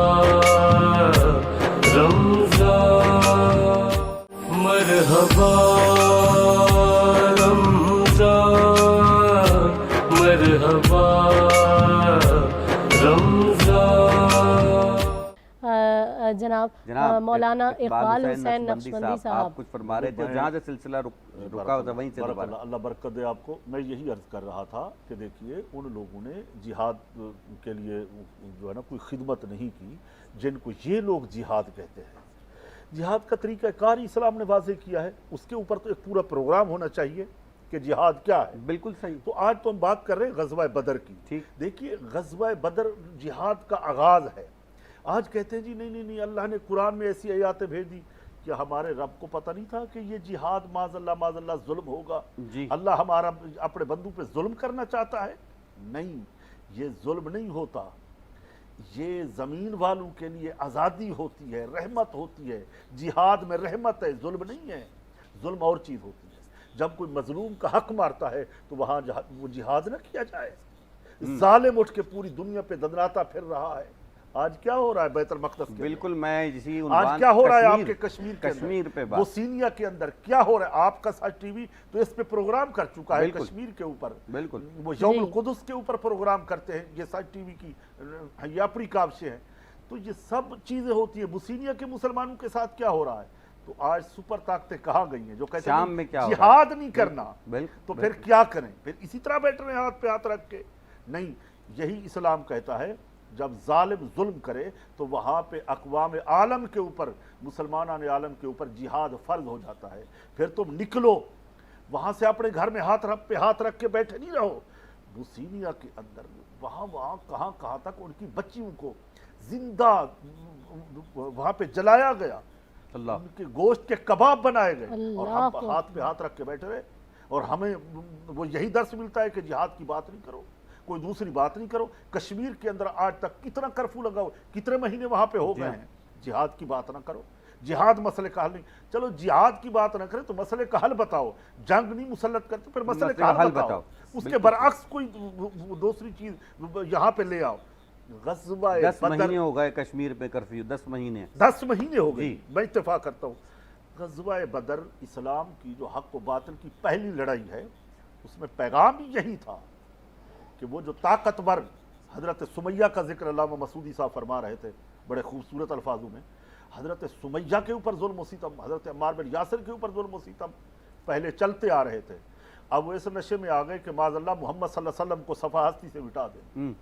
رمضان, مرحبا رمضان, مرحبا رمضان. جناب مولانا اقبال حسین نقشبندی صاحب کچھ فرما رہے تھے, جہاں سے سلسلہ رکا تھا وہیں سے دوبارہ. اللہ برکت دے آپ کو. میں یہی عرض کر رہا تھا کہ دیکھیے ان لوگوں نے جہاد کے لیے جو ہے نا کوئی خدمت نہیں کی جن کو یہ لوگ جہاد کہتے ہیں. جہاد کا طریقہ کار اسلام نے واضح کیا ہے, اس کے اوپر تو ایک پورا پروگرام ہونا چاہیے کہ جہاد کیا ہے. بالکل صحیح. تو آج تو ہم بات کر رہے ہیں غزوہ بدر کی. دیکھیے غزوہ بدر جہاد کا آغاز ہے. آج کہتے ہیں جی نہیں اللہ نے قرآن میں ایسی آیاتیں بھیج دی. کہ ہمارے رب کو پتہ نہیں تھا کہ یہ جہاد معاذ اللہ ظلم ہوگا؟ اللہ ہمارا اپنے بندوں پہ ظلم کرنا چاہتا ہے؟ نہیں, یہ ظلم نہیں ہوتا, یہ زمین والوں کے لیے آزادی ہوتی ہے, رحمت ہوتی ہے. جہاد میں رحمت ہے, ظلم نہیں ہے. ظلم اور چیز ہوتی ہے. جب کوئی مظلوم کا حق مارتا ہے تو وہاں وہ جہاد نہ کیا جائے. ظالم اٹھ کے پوری دنیا پہ دندناتا پھر رہا ہے. آج کیا ہو رہا ہے بیت المقدس کے بالکل میں اسی آج کیا ہو رہا ہے آپ کے کشمیر پہ بوسنیا کے اندر کیا ہو رہا ہے؟ آپ کا ساتھ ٹی وی تو اس پہ پروگرام کر چکا ہے کشمیر کے اوپر. بالکل وہ یوم القدس کے اوپر پروگرام کرتے ہیں, یہ ساتھ ٹی وی کی یہ اپنی کاوشیں ہیں. تو یہ سب چیزیں ہوتی ہیں. بوسنیا کے مسلمانوں کے ساتھ کیا ہو رہا ہے؟ تو آج سپر طاقتیں کہاں گئی ہیں جو کہتے ہیں جہاد نہیں کرنا, تو پھر کیا کریں؟ پھر اسی طرح بیٹھ رہے ہیں ہاتھ پہ ہاتھ رکھ کے؟ نہیں, یہی اسلام کہتا ہے جب ظالم ظلم کرے تو وہاں پہ اقوام عالم کے اوپر, مسلمانان عالم کے اوپر جہاد فرض ہو جاتا ہے. پھر تم نکلو وہاں سے, اپنے گھر میں ہاتھ پہ ہاتھ رکھ کے بیٹھے نہیں رہو. بوسنیا کے اندر وہاں کہاں تک ان کی بچیوں کو زندہ وہاں پہ جلایا گیا, ان کے گوشت کے کباب بنائے گئے, اور ہم ہاتھ پہ ہاتھ رکھ کے بیٹھے رہے. اور ہمیں وہ یہی درس ملتا ہے کہ جہاد کی بات نہیں کرو, کوئی دوسری بات نہیں کرو. کشمیر کے اندر آج تک کتنا کرفیو لگا ہو, کتنے مہینے وہاں پہ ہو گئے ہیں. جہاد کی بات نہ کرو, جہاد مسئلے کا حل نہیں. چلو جہاد کی بات نہ کرے تو مسئلے کا حل بتاؤ. جنگ نہیں مسلط کرتے, پھر مسئلے کا حل بتاؤ. اس کے برعکس کوئی دوسری چیز یہاں پہ لے آؤ. غزوہ 10 بدر مہینے ہو گئے کشمیر میں کرفیو، 10 مہینے 10 مہینے ہو گئی، جی۔ میں اتفاق کرتا ہوں۔ غزوہ بدر اسلام کی جو حق و باطل کی پہلی لڑائی ہے، اس میں پیغام ہی یہی تھا کہ وہ جو طاقتور حضرت سمیہ کا ذکر علامہ مسعودی صاحب فرما رہے تھے بڑے خوبصورت الفاظوں میں، حضرت سمیہ کے اوپر ظلم و ستم، حضرت عمار بن یاسر کے اوپر ظلم و ستم پہلے چلتے آ رہے تھے، اب وہ اس نشے میں آ گئے کہ معاذ اللہ محمد صلی اللہ علیہ وسلم کو صفحہ ہستی سے مٹا دیں،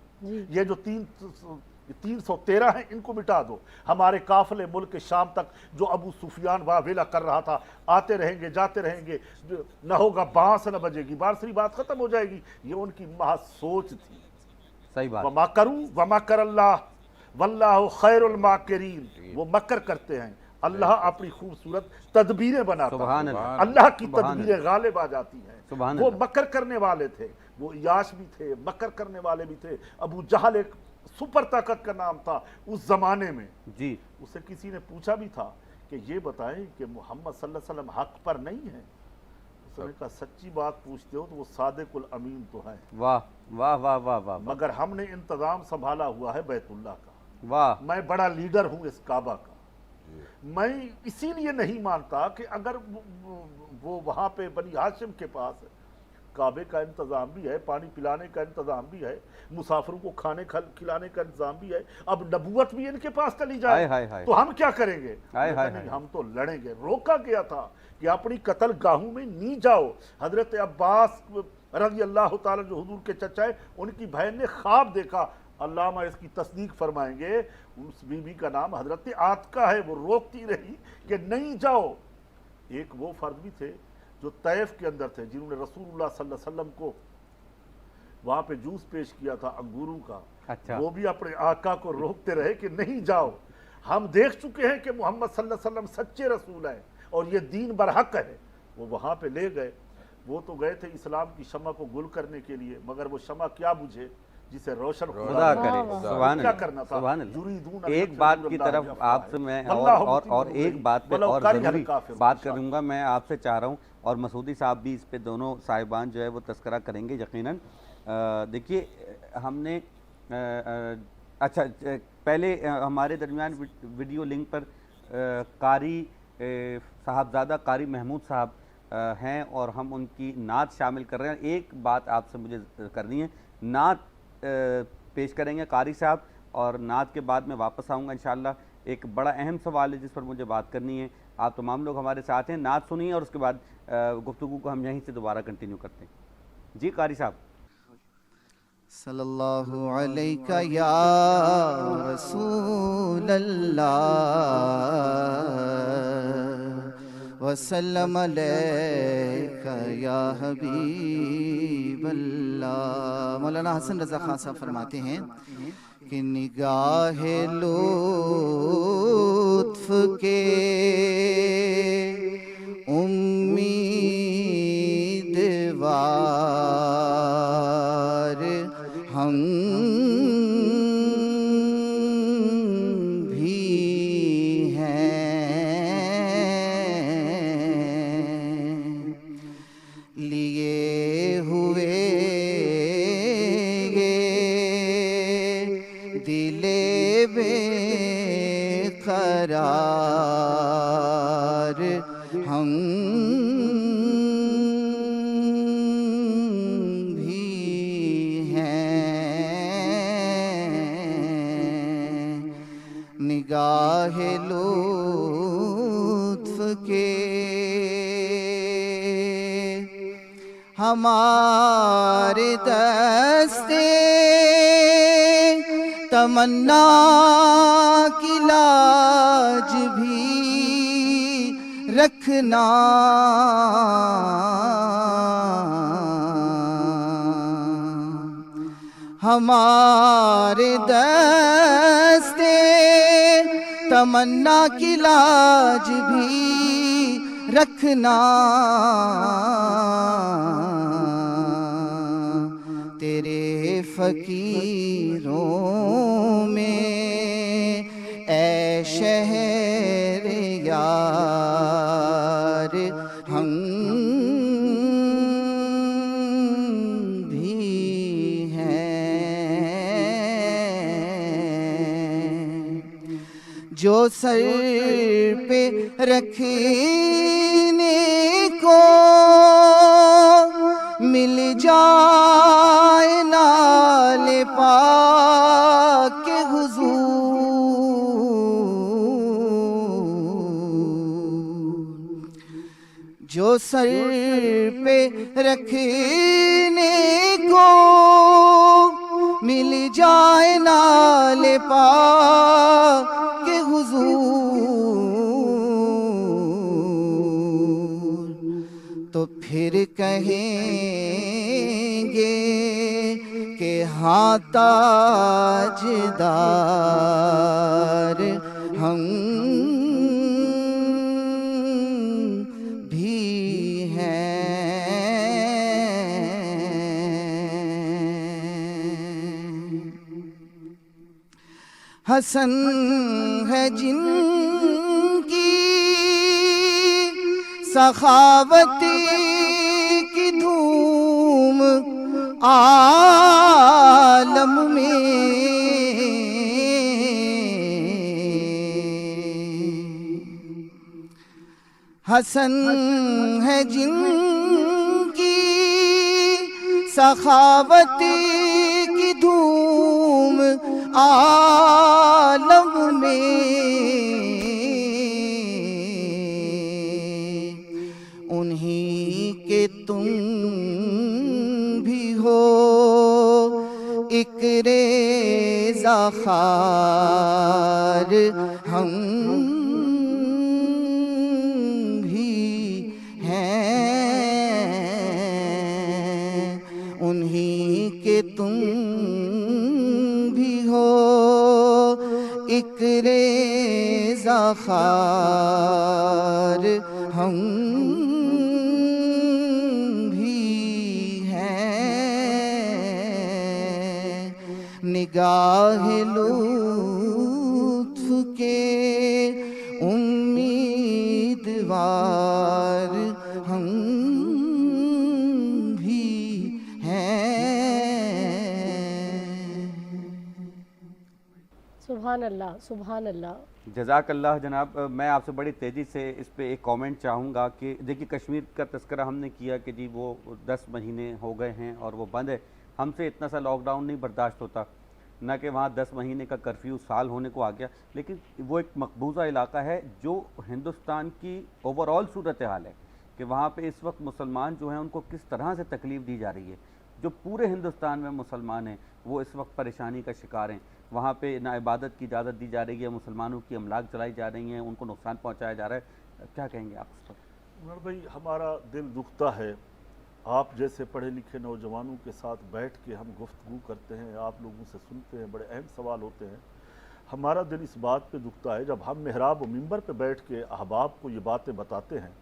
یہ جو 313 ہیں ان کو مٹا دو، ہمارے قافلے ملک شام تک جو ابو سفیان واویلا کر رہا تھا، آتے رہیں گے جاتے رہیں گے، نہ ہوگا بانس نہ بجے گی، بانسری بات ختم ہو جائے گی، یہ ان کی محض سوچ تھی۔ صحیح بات۔ وَمَكَرُوا وَمَكَرَ اللَّهُ وَاللَّهُ خَيْرُ الْمَاكِرِينَ، وہ مکر کرتے ہیں، اللہ اپنی خوبصورت تدبیریں بناتا سبحان ہے، اللہ، اللہ کی سبحان تدبیریں غالب آ جاتی ہیں، سبحان وہ اللہ۔ مکر کرنے والے تھے، وہ عیاش بھی تھے، مکر کرنے والے بھی تھے۔ ابو جہل ایک سپر طاقت کا نام تھا اس زمانے میں، جی۔ اسے کسی نے پوچھا بھی تھا کہ یہ بتائیں کہ محمد صلی اللہ علیہ وسلم حق پر نہیں ہے، اس نے کہا سچی بات پوچھتے ہو تو وہ صادق الامین تو ہیں، واہ واہ واہ واہ واہ مگر ہم نے انتظام سنبھالا ہوا ہے بیت اللہ کا، واہ۔ میں بڑا لیڈر ہوں اس کعبہ کا، میں اسی لیے نہیں مانتا کہ اگر وہ وہاں پہ بنی ہاشم کے پاس کعبے کا انتظام بھی ہے، پانی پلانے کا انتظام بھی ہے، مسافروں کو کھانے کھلانے کا انتظام بھی ہے، اب نبوت بھی ان کے پاس چلی جائے تو ہم کیا کریں گے؟ نہیں، ہم تو لڑیں گے۔ روکا گیا تھا کہ اپنی قتل گاہوں میں نہیں جاؤ۔ حضرت عباس رضی اللہ تعالیٰ جو حضور کے چچا ہے، ان کی بہن نے خواب دیکھا، علامہ اس کی تصدیق فرمائیں گے، اس بی بی کا نام حضرت عاتقہ ہے، وہ روکتی رہی کہ نہیں جاؤ۔ ایک وہ فرد بھی تھے جو طیف کے اندر تھے، جنہوں نے رسول اللہ صلی اللہ علیہ وسلم کو وہاں پہ جوس پیش کیا تھا انگوروں کا، وہ بھی اپنے آقا کو روکتے رہے کہ نہیں جاؤ، ہم دیکھ چکے ہیں کہ محمد صلی اللہ علیہ وسلم سچے رسول ہیں اور یہ دین برحق ہے۔ وہ وہاں پہ لے گئے، وہ تو گئے تھے اسلام کی شمع کو گل کرنے کے لیے، مگر وہ شمع کیا بجھے جسے روشن خدا کرے۔ سبحان کیا کرنا اللہ، تھا؟ سبحان اللہ۔ ایک بات کی طرف آپ سے میں اور ایک بات پہ اور ضروری بات کروں گا، میں آپ سے چاہ رہا ہوں، اور مسعودی صاحب بھی اس پہ دونوں صاحبان جو ہے وہ تذکرہ کریں گے یقیناً۔ دیکھیے ہم نے اچھا پہلے ہمارے درمیان ویڈیو لنک پر قاری صاحبزادہ قاری محمود صاحب ہیں اور ہم ان کی نعت شامل کر رہے ہیں۔ ایک بات آپ سے مجھے کرنی ہے، نعت پیش کریں گے قاری صاحب، اور نعت کے بعد میں واپس آؤں گا انشاءاللہ۔ ایک بڑا اہم سوال ہے جس پر مجھے بات کرنی ہے، آپ تمام لوگ ہمارے ساتھ ہیں، نعت سنیے اور اس کے بعد گفتگو کو ہم یہیں سے دوبارہ کنٹینیو کرتے ہیں۔ جی قاری صاحب۔ صلی اللہ علیہ یا رسول اللہ وسلم علیہ یا حبیب اللہ۔ مولانا حسن رضا خان صاحب فرماتے ہیں کہ نگاہ لطف کے امیدوار ہم بھی ہیں، لیے ہوئے دل بے قرار ہم بھی ہیں، نگاہ لطف کے ہمارے دستے تمنا کی لاج بھی رکھنا، ہمارے دستے تمنا کی لاج بھی رکھنا، تیرے فقیروں میں اے شہر یار ہم بھی ہیں، جو سر پہ رکھنے کو مل جائے نال پاک کے حضور، جو سر پہ رکھنے کو مل جائے نال پاک کے حضور، تو پھر کہیں گے کہ ہاں تاجدار ہم بھی حسن ہے جن کی سخاوت کی دھوم عالم میں، حسن ہے جن کی سخاوت کی دھوم عالم میں، انہی کے تم بھی ہو ایک ریزہ خار ہم بھی ہیں، انہی کے تم بھی ہو ایک ریزہ خار ہم بھی ہیں، نگاہ لطف کے امیدوار ہم بھی ہیں۔ سبحان اللہ، سبحان اللہ۔ جزاک اللہ جناب۔ میں آپ سے بڑی تیزی سے اس پہ ایک کامنٹ چاہوں گا کہ دیکھیے کشمیر کا تذکرہ ہم نے کیا کہ جی وہ 10 مہینے ہو گئے ہیں اور وہ بند ہے، ہم سے اتنا سا لاک ڈاؤن نہیں برداشت ہوتا، نہ کہ وہاں 10 مہینے کا کرفیو سال ہونے کو آ گیا، لیکن وہ ایک مقبوضہ علاقہ ہے جو ہندوستان کی اوورآل صورتحال ہے کہ وہاں پہ اس وقت مسلمان جو ہیں ان کو کس طرح سے تکلیف دی جا رہی ہے، جو پورے ہندوستان میں مسلمان ہیں وہ اس وقت پریشانی کا شکار ہیں، وہاں پہ نہ عبادت کی اجازت دی جا رہی ہے، مسلمانوں کی املاک جلائی جا رہی ہیں، ان کو نقصان پہنچایا جا رہا ہے، کیا کہیں گے آپ اس پر؟ عمر بھائی ہمارا دل دکھتا ہے، آپ جیسے پڑھے لکھے نوجوانوں کے ساتھ بیٹھ کے ہم گفتگو کرتے ہیں، آپ لوگوں سے سنتے ہیں، بڑے اہم سوال ہوتے ہیں، ہمارا دل اس بات پہ دکھتا ہے جب ہم محراب و منبر پہ بیٹھ کے احباب کو یہ باتیں بتاتے ہیں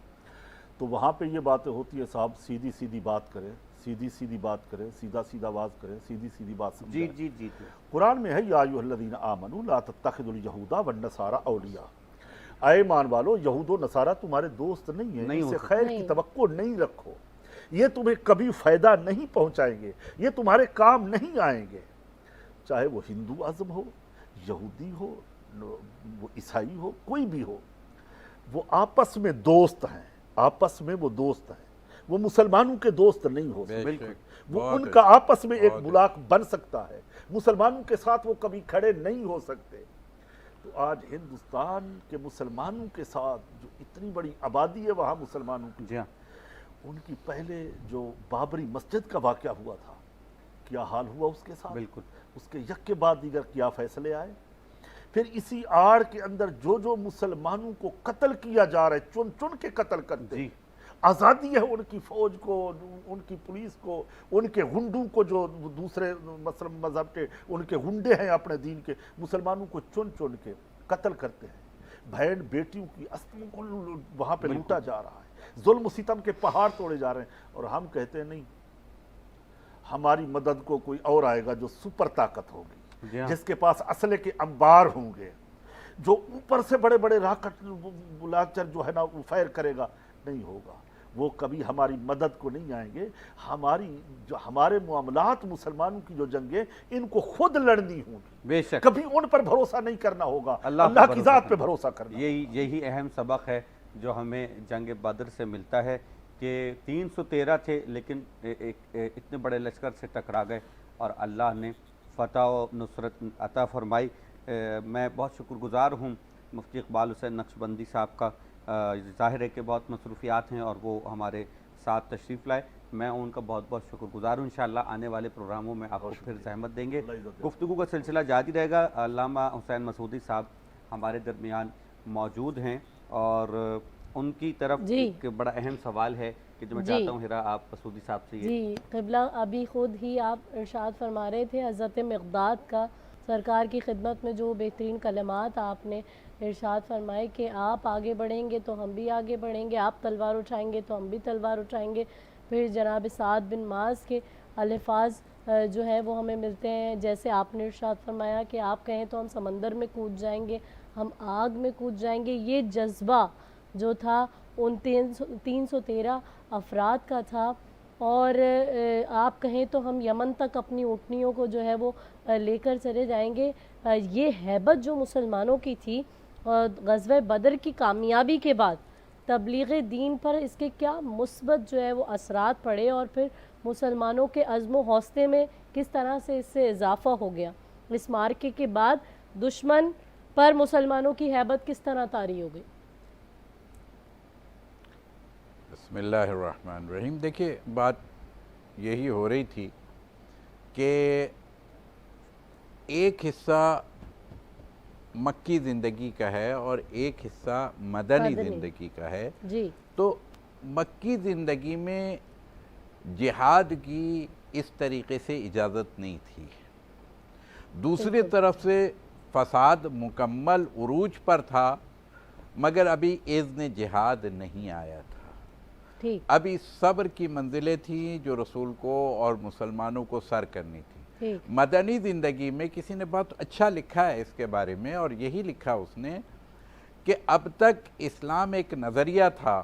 تو وہاں پہ یہ باتیں ہوتی ہیں صاحب سیدھی سیدھی بات کریں، سیدھی سیدھی بات کریں، سیدھا سیدھا آواز کریں، سیدھی سیدھی بات سمجھائیں۔ جی قرآن میں ہے یا ایھا الذین آمنوا لا تتخذوا اليہود والنصارى اولیاء، اے ایمان والو یہود و نصارہ تمہارے دوست نہیں ہیں، ان سے خیر کی توقع نہیں رکھو، یہ تمہیں کبھی فائدہ نہیں پہنچائیں گے، یہ تمہارے کام نہیں آئیں گے، چاہے وہ ہندو ازم ہو، یہودی ہو، وہ عیسائی ہو، کوئی بھی ہو، وہ آپس میں دوست ہیں، آپس میں وہ دوست ہیں، وہ مسلمانوں کے دوست نہیں ہو سکتے، وہ ان کا آپس میں ایک بلاک بن سکتا ہے، مسلمانوں کے ساتھ وہ کبھی کھڑے نہیں ہو سکتے۔ تو آج ہندوستان کے مسلمانوں کے ساتھ جو اتنی بڑی آبادی ہے وہاں مسلمانوں کی، ان کی پہلے جو بابری مسجد کا واقعہ ہوا تھا کیا حال ہوا اس کے ساتھ، بالکل اس کے یک کے بعد دیگر کیا فیصلے آئے، پھر اسی آڑ کے اندر جو مسلمانوں کو قتل کیا جا رہا ہے، چن چن کے قتل کرتے ہیں، آزادی ہے ان کی فوج کو، ان کی پولیس کو، ان کے غنڈوں کو جو دوسرے مذہب کے ان کے غنڈے ہیں اپنے دین کے، مسلمانوں کو چن چن کے قتل کرتے ہیں، بہن بیٹیوں کی استھیوں کو وہاں پہ لوٹا جا رہا ہے، ظلم و ستم کے پہاڑ توڑے جا رہے ہیں، اور ہم کہتے ہیں نہیں ہماری مدد کو کوئی اور آئے گا جو سپر طاقت ہوگی، جس کے پاس اسلحے کے انبار ہوں گے، جو اوپر سے بڑے بڑے راکٹ لانچر جو ہے نا وہ فائر کرے گا، نہیں ہوگا، وہ کبھی ہماری مدد کو نہیں آئیں گے. ہمارے معاملات مسلمانوں کی جو جنگیں ان کو خود لڑنی ہوں گی, بے شک کبھی ان پر بھروسہ نہیں کرنا ہوگا, اللہ پر کی بھروسہ ذات پہ کرنا. بھروسہ کرنا. یہی اہم سبق ہے جو ہمیں جنگ بدر سے ملتا ہے کہ 313 تھے لیکن اتنے بڑے لشکر سے ٹکرا گئے اور اللہ نے فتح و نصرت عطا فرمائی. میں بہت شکر گزار ہوں مفتی اقبال حسین نقشبندی صاحب کا. ظاہر ہے کہ بہت مصروفیات ہیں اور وہ ہمارے ساتھ تشریف لائے. میں ان کا بہت بہت شکر گزار ہوں. انشاءاللہ آنے والے پروگراموں میں آپ کو پھر زحمت دیں گے. گفتگو کا سلسلہ جاری رہے گا. علامہ حسین مسعودی صاحب ہمارے درمیان موجود ہیں اور ان کی طرف ایک بڑا اہم سوال ہے کہ جو میں چاہتا ہوں ہیرا آپ مسعودی صاحب سے جی قبلہ ابھی خود ہی آپ ارشاد فرما رہے تھے حضرت مقداد کا سرکار کی خدمت میں جو بہترین کلمات آپ نے ارشاد فرمائے کہ آپ آگے بڑھیں گے تو ہم بھی آگے بڑھیں گے, آپ تلوار اٹھائیں گے تو ہم بھی تلوار اٹھائیں گے. پھر جناب سعد بن معاذ کے الفاظ جو ہے وہ ہمیں ملتے ہیں, جیسے آپ نے ارشاد فرمایا کہ آپ کہیں تو ہم سمندر میں کود جائیں گے, ہم آگ میں کود جائیں گے. یہ جذبہ جو تھا ان 313 افراد کا تھا. اور آپ کہیں تو ہم یمن تک اپنی اونٹنیوں کو جو ہے وہ لے کر چلے جائیں گے. یہ ہیبت جو مسلمانوں کی تھی غزوہ بدر کی کامیابی کے بعد تبلیغ دین پر اس کے کیا مثبت جو ہے وہ اثرات پڑے اور پھر مسلمانوں کے عزم و حوصلے میں کس طرح سے اس سے اضافہ ہو گیا. اس مارکے کے بعد دشمن پر مسلمانوں کی ہیبت کس طرح طاری ہو گئی. بسم اللہ الرحمن الرحیم. دیکھیے بات یہی ہو رہی تھی کہ ایک حصہ مکی زندگی کا ہے اور ایک حصہ مدنی زندگی کا ہے. جی تو مکی زندگی میں جہاد کی اس طریقے سے اجازت نہیں تھی. دوسری طرف سے فساد مکمل عروج پر تھا مگر ابھی اذن جہاد نہیں آیا تھا. ابھی صبر کی منزلیں تھیں جو رسول کو اور مسلمانوں کو سر کرنی تھی. مدنی زندگی میں کسی نے بہت اچھا لکھا ہے اس کے بارے میں اور یہی لکھا اس نے کہ اب تک اسلام ایک نظریہ تھا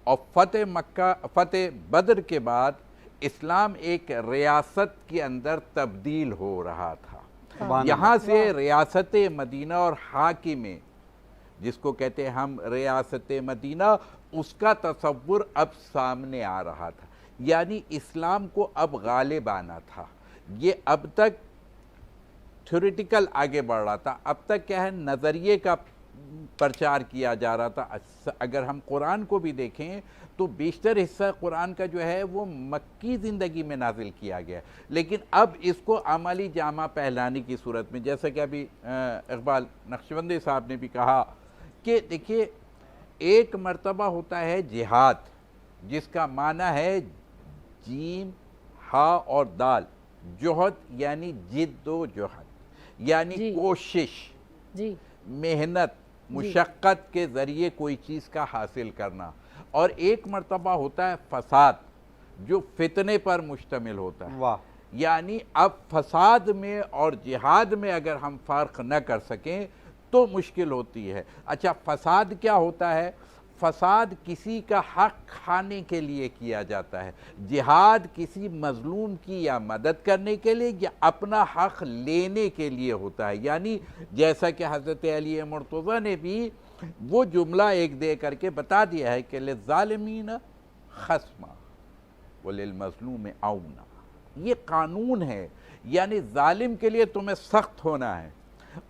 اور فتح بدر کے بعد اسلام ایک ریاست کے اندر تبدیل ہو رہا تھا. یہاں سے ریاست مدینہ اور حاکم جس کو کہتے ہیں ہم ریاست مدینہ اس کا تصور اب سامنے آ رہا تھا. یعنی اسلام کو اب غالب آنا تھا. یہ اب تک تھیوریٹیکل آگے بڑھ رہا تھا. اب تک کیا ہے نظریے کا پرچار کیا جا رہا تھا. اگر ہم قرآن کو بھی دیکھیں تو بیشتر حصہ قرآن کا جو ہے وہ مکی زندگی میں نازل کیا گیا. لیکن اب اس کو عملی جامہ پہلانے کی صورت میں جیسا کہ ابھی اقبال نقشبندی صاحب نے بھی کہا کہ دیکھیے ایک مرتبہ ہوتا ہے جہاد جس کا معنی ہے جیم ہا اور دال. جوہد یعنی جد و جہد یعنی کوشش محنت مشقت کے ذریعے کوئی چیز کا حاصل کرنا. اور ایک مرتبہ ہوتا ہے فساد جو فتنے پر مشتمل ہوتا ہے. یعنی اب فساد میں اور جہاد میں اگر ہم فرق نہ کر سکیں تو مشکل ہوتی ہے. اچھا فساد کیا ہوتا ہے؟ فساد کسی کا حق کھانے کے لیے کیا جاتا ہے. جہاد کسی مظلوم کی یا مدد کرنے کے لیے یا اپنا حق لینے کے لیے ہوتا ہے. یعنی جیسا کہ حضرت علی مرتضیٰ نے بھی وہ جملہ ایک دے کر کے بتا دیا ہے کہ للظالمین خصما وللمظلوم عونا. یہ قانون ہے. یعنی ظالم کے لیے تمہیں سخت ہونا ہے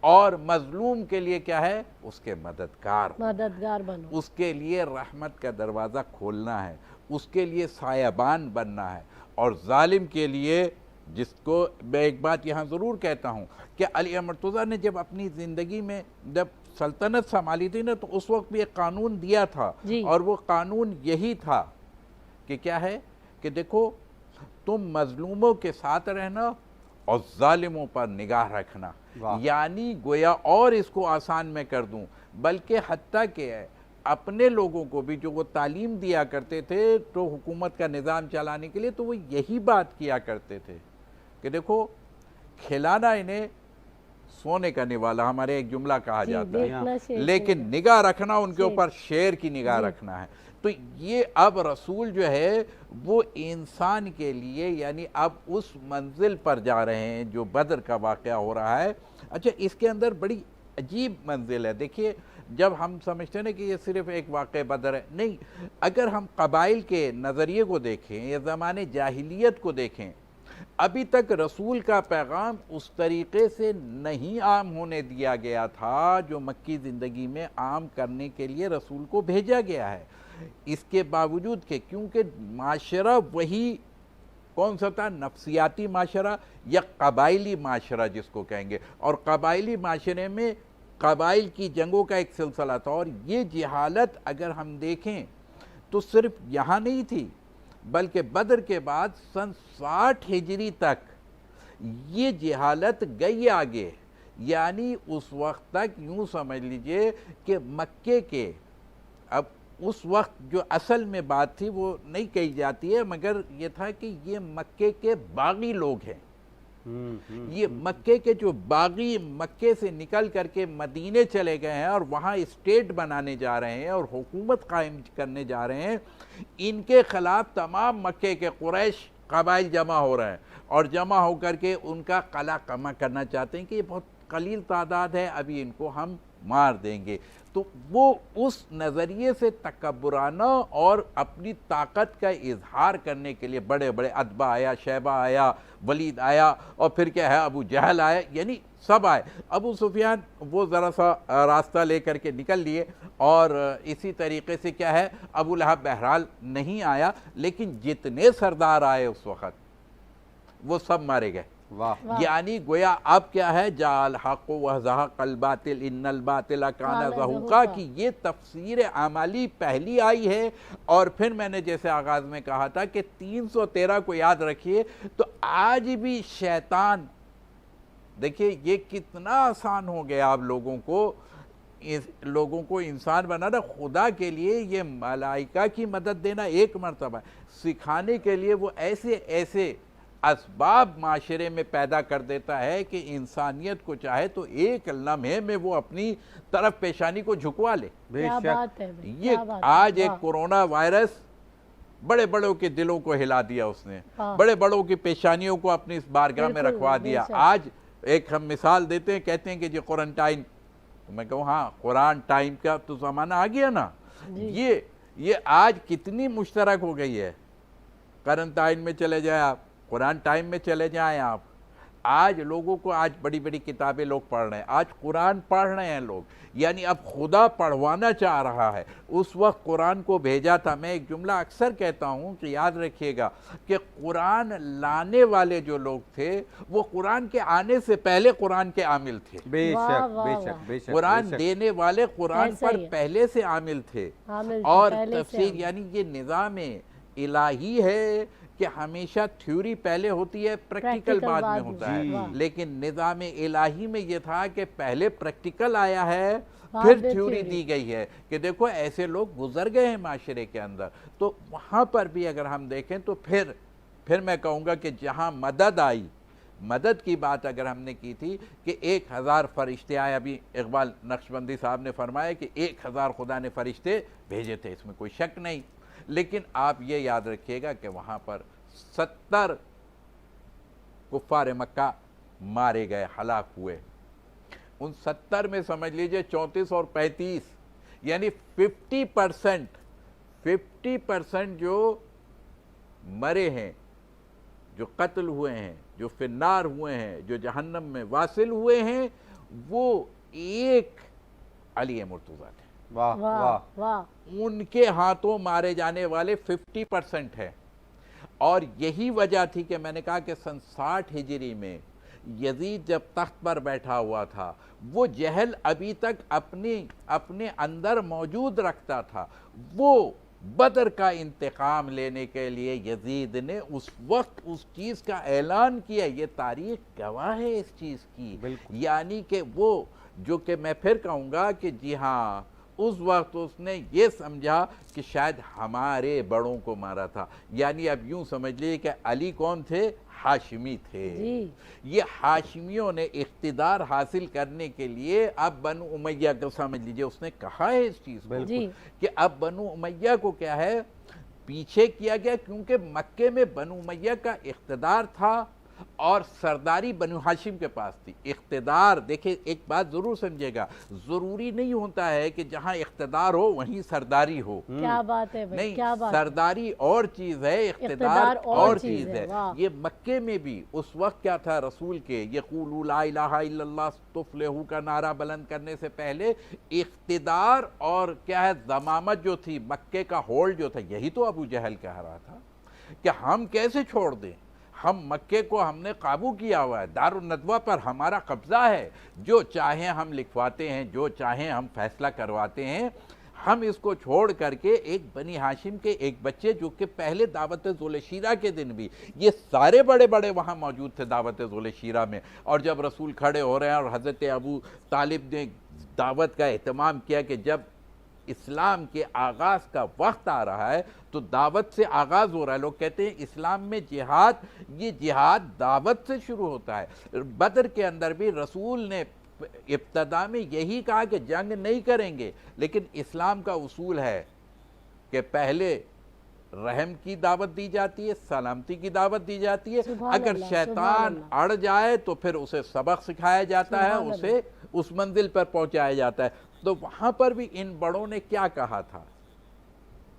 اور مظلوم کے لیے کیا ہے اس کے مددگار بنو. اس کے لیے رحمت کا دروازہ کھولنا ہے. اس کے لیے سایبان بننا ہے. اور ظالم کے لیے جس کو میں ایک بات یہاں ضرور کہتا ہوں کہ علی مرتضیٰ نے جب اپنی زندگی میں جب سلطنت سنبھالی تھی نا تو اس وقت بھی ایک قانون دیا تھا اور وہ قانون یہی تھا کہ کیا ہے کہ دیکھو تم مظلوموں کے ساتھ رہنا اور ظالموں پر نگاہ رکھنا. یعنی گویا اور اس کو آسان میں کر دوں بلکہ حتیٰ کہ اپنے لوگوں کو بھی جو وہ تعلیم دیا کرتے تھے تو حکومت کا نظام چلانے کے لیے تو وہ یہی بات کیا کرتے تھے کہ دیکھو کھلانا انہیں سونے کا نوالا ہمارے ایک جملہ کہا جاتا ہے، لیکن شیر نگاہ رکھنا ان کے اوپر شیر کی نگاہ رکھنا ہے۔ تو یہ اب رسول جو ہے وہ انسان کے لیے یعنی اب اس منزل پر جا رہے ہیں جو بدر کا واقعہ ہو رہا ہے۔ اچھا اس کے اندر بڑی عجیب منزل ہے۔ دیکھیے جب ہم سمجھتے ہیں کہ یہ صرف ایک واقعہ بدر ہے، نہیں، اگر ہم قبائل کے نظریے کو دیکھیں یا زمانے جاہلیت کو دیکھیں، ابھی تک رسول کا پیغام اس طریقے سے نہیں عام ہونے دیا گیا تھا جو مکی زندگی میں عام کرنے کے لیے رسول کو بھیجا گیا ہے۔ اس کے باوجود کہ کیونکہ معاشرہ وہی کون سا تھا، نفسیاتی معاشرہ یا قبائلی معاشرہ جس کو کہیں گے، اور قبائلی معاشرے میں قبائل کی جنگوں کا ایک سلسلہ تھا، اور یہ جہالت اگر ہم دیکھیں تو صرف یہاں نہیں تھی بلکہ بدر کے بعد سن 60 ہجری تک یہ جہالت گئی آگے، یعنی اس وقت تک یوں سمجھ لیجئے کہ مکے کے، اب اس وقت جو اصل میں بات تھی وہ نہیں کہی جاتی ہے مگر یہ تھا کہ یہ مکے کے باغی لوگ ہیں، یہ مکے کے جو باغی مکے سے نکل کر کے مدینے چلے گئے ہیں اور وہاں اسٹیٹ بنانے جا رہے ہیں اور حکومت قائم کرنے جا رہے ہیں، ان کے خلاف تمام مکے کے قریش قبائل جمع ہو رہے ہیں اور جمع ہو کر کے ان کا قلع کما کرنا چاہتے ہیں کہ یہ بہت قلیل تعداد ہے، ابھی ان کو ہم مار دیں گے۔ تو وہ اس نظریے سے تکبرانہ اور اپنی طاقت کا اظہار کرنے کے لیے بڑے بڑے عتبہ آیا، شیبہ آیا، ولید آیا، اور پھر کیا ہے ابو جہل آیا، یعنی سب آئے۔ ابو سفیان وہ ذرا سا راستہ لے کر کے نکل لیے، اور اسی طریقے سے کیا ہے ابو لہب بہرحال نہیں آیا، لیکن جتنے سردار آئے اس وقت وہ سب مارے گئے۔ یعنی گویا اب کیا ہے جاء الحق وزہق الباطل ان الباطل کان زہوقا کی یہ تفسیر عملی پہلی آئی ہے۔ اور پھر میں نے جیسے آغاز میں کہا تھا کہ 313 کو یاد رکھیے، تو آج بھی شیطان، دیکھیے یہ کتنا آسان ہو گیا آپ لوگوں کو انسان بنانا، خدا کے لیے یہ ملائکہ کی مدد دینا ایک مرتبہ، سکھانے کے لیے وہ ایسے اسباب معاشرے میں پیدا کر دیتا ہے کہ انسانیت کو چاہے تو ایک لمحے میں وہ اپنی طرف پیشانی کو جھکوا لے۔ بے شک یہ آج ایک کورونا وائرس بڑے بڑوں کے دلوں کو ہلا دیا، اس نے بڑے بڑوں کی پیشانیوں کو اپنی اس بارگاہ میں رکھوا دیا۔ آج ایک ہم مثال دیتے ہیں، کہتے ہیں کہ جی قرنٹائن، میں کہوں ہاں قرآن ٹائم کا تو زمانہ آ گیا نا، یہ آج کتنی مشترک ہو گئی ہے۔ قرنٹائن میں چلے جائیں آپ، قرآن ٹائم میں چلے جائیں آپ، آج لوگوں کو آج بڑی بڑی کتابیں لوگ پڑھ رہے ہیں، آج قرآن پڑھ رہے ہیں لوگ، یعنی اب خدا پڑھوانا چاہ رہا ہے۔ اس وقت قرآن کو بھیجا تھا، میں ایک جملہ اکثر کہتا ہوں کہ یاد رکھیے گا کہ قرآن لانے والے جو لوگ تھے وہ قرآن کے آنے سے پہلے قرآن کے عامل تھے، بے شک بے شک بے شک، قرآن دینے والے قرآن پر پہلے سے عامل تھے۔ اور تفسیر یعنی یہ نظام الہی ہے کہ ہمیشہ تھیوری پہلے ہوتی ہے، پریکٹیکل بعد میں ہوتا ہے، لیکن نظام الہی میں یہ تھا کہ پہلے پریکٹیکل آیا ہے پھر تھیوری دی گئی ہے کہ دیکھو ایسے لوگ گزر گئے ہیں معاشرے کے اندر۔ تو وہاں پر بھی اگر ہم دیکھیں تو پھر میں کہوں گا کہ جہاں مدد آئی، مدد کی بات اگر ہم نے کی تھی کہ 1000 فرشتے آئے، ابھی اقبال نقشبندی صاحب نے فرمایا کہ 1000 خدا نے فرشتے بھیجے تھے، اس میں کوئی شک نہیں، لیکن آپ یہ یاد رکھیے گا کہ وہاں پر 70 کفار مکہ مارے گئے، ہلاک ہوئے۔ ان 70 میں سمجھ لیجئے 34 اور 35 یعنی 50% جو مرے ہیں، جو قتل ہوئے ہیں، جو فی النار ہوئے ہیں، جو جہنم میں واصل ہوئے ہیں، وہ ایک علی مرتضیٰ تھے۔ واہ واہ واہ، ان کے ہاتھوں مارے جانے والے 50% ہیں۔ اور یہی وجہ تھی کہ میں نے کہا کہ سن 60 ہجری میں یزید جب تخت پر بیٹھا ہوا تھا، وہ جہل ابھی تک اپنے اندر موجود رکھتا تھا۔ وہ بدر کا انتقام لینے کے لیے یزید نے اس وقت اس چیز کا اعلان کیا، یہ تاریخ گواہ ہے اس چیز کی، یعنی کہ وہ جو کہ میں پھر کہوں گا کہ جی ہاں اس وقت اس نے یہ سمجھا کہ شاید ہمارے بڑوں کو مارا تھا، یعنی اب یوں سمجھ لیے کہ علی کون تھے؟ ہاشمی تھے. جی یہ ہاشمیوں نے اقتدار حاصل کرنے کے لیے اب بنو امیہ کو سمجھ لیجئے, اس نے کہا ہے اس چیز کو جی کہ اب بنو امیہ کو کیا ہے پیچھے کیا گیا, کیونکہ مکے میں بنو امیہ کا اقتدار تھا اور سرداری بنو ہاشم کے پاس تھی. اقتدار دیکھیں ایک بات ضرور سمجھے گا, ضروری نہیں ہوتا ہے کہ جہاں اقتدار ہو وہیں سرداری ہو. کیا بات ہے بھائی, نہیں, کیا بات, سرداری اور چیز ہے, اقتدار اور چیز ہے. واہ. یہ مکے میں بھی اس وقت کیا تھا رسول کے یقولوا لا الہ الا اللہ تفلحوا کا نعرہ بلند کرنے سے پہلے اقتدار اور کیا ہے زمامت جو تھی, مکے کا ہولڈ جو تھا, یہی تو ابو جہل کہہ رہا تھا کہ ہم کیسے چھوڑ دیں, ہم مکے کو ہم نے قابو کیا ہوا ہے, دار الندوہ پر ہمارا قبضہ ہے, جو چاہیں ہم لکھواتے ہیں, جو چاہیں ہم فیصلہ کرواتے ہیں. ہم اس کو چھوڑ کر کے ایک بنی ہاشم کے ایک بچے جو کہ پہلے دعوت ذوالشیرہ کے دن بھی یہ سارے بڑے بڑے وہاں موجود تھے دعوت ذوالشیرہ میں, اور جب رسول کھڑے ہو رہے ہیں اور حضرت ابو طالب نے دعوت کا اہتمام کیا کہ جب اسلام کے آغاز کا وقت آ رہا ہے تو دعوت سے آغاز ہو رہا ہے. لوگ کہتے ہیں اسلام میں جہاد, یہ جہاد دعوت سے شروع ہوتا ہے. بدر کے اندر بھی رسول نے ابتدا میں یہی کہا کہ جنگ نہیں کریں گے, لیکن اسلام کا اصول ہے کہ پہلے رحم کی دعوت دی جاتی ہے, سلامتی کی دعوت دی جاتی ہے, اگر شیطان اڑ جائے تو پھر اسے سبق سکھایا جاتا ہے, اسے اس منزل پر پہنچایا جاتا ہے. تو وہاں پر بھی ان بڑوں نے کیا کہا تھا,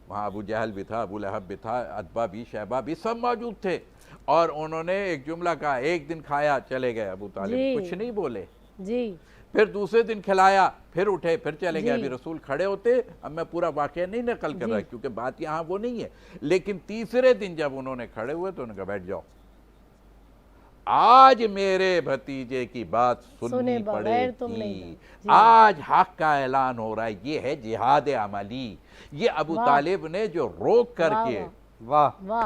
وہاں ابو جہل بھی تھا, ابو لہب بھی تھا, عتبہ بھی, شیبہ بھی, سب موجود تھے, اور انہوں نے ایک جملہ کہا, ایک دن کھایا چلے گئے ابو طالب, کچھ نہیں بولے. جی پھر دوسرے دن کھلایا, پھر اٹھے, پھر چلے گئے. ابھی رسول کھڑے ہوتے, اب میں پورا واقعہ نہیں نقل کر رہا کیونکہ بات یہاں وہ نہیں ہے, لیکن تیسرے دن جب انہوں نے کھڑے ہوئے تو انہوں نے کہا بیٹھ جاؤ, آج میرے بھتیجے کی بات سننی پڑے گی, آج حق کا اعلان ہو رہا ہے, یہ ہے جہاد عملی. یہ ابو طالب نے جو روک کر کے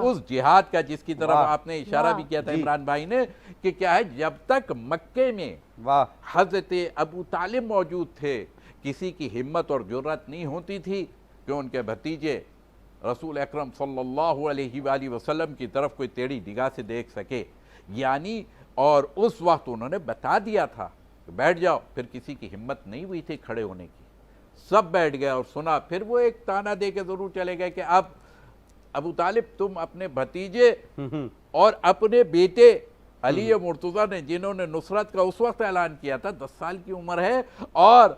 اس جہاد کا, جس کی طرف آپ نے اشارہ بھی کیا تھا عمران بھائی نے, کہ کیا ہے جب تک مکے میں حضرت ابو طالب موجود تھے کسی کی ہمت اور جرت نہیں ہوتی تھی کہ ان کے بھتیجے رسول اکرم صلی اللہ علیہ وآلہ وسلم کی طرف کوئی ٹیڑھی نگاہ سے دیکھ سکے. یعنی اور اس وقت انہوں نے بتا دیا تھا کہ بیٹھ جاؤ, پھر کسی کی ہمت نہیں ہوئی تھی کھڑے ہونے کی, سب بیٹھ گئے اور سنا. پھر وہ ایک تانا دے کے ضرور چلے گئے کہ اب ابو طالب تم اپنے بھتیجے اور اپنے بیٹے علی مرتضیٰ نے, جنہوں نے نصرت کا اس وقت اعلان کیا تھا, 10 سال کی عمر ہے, اور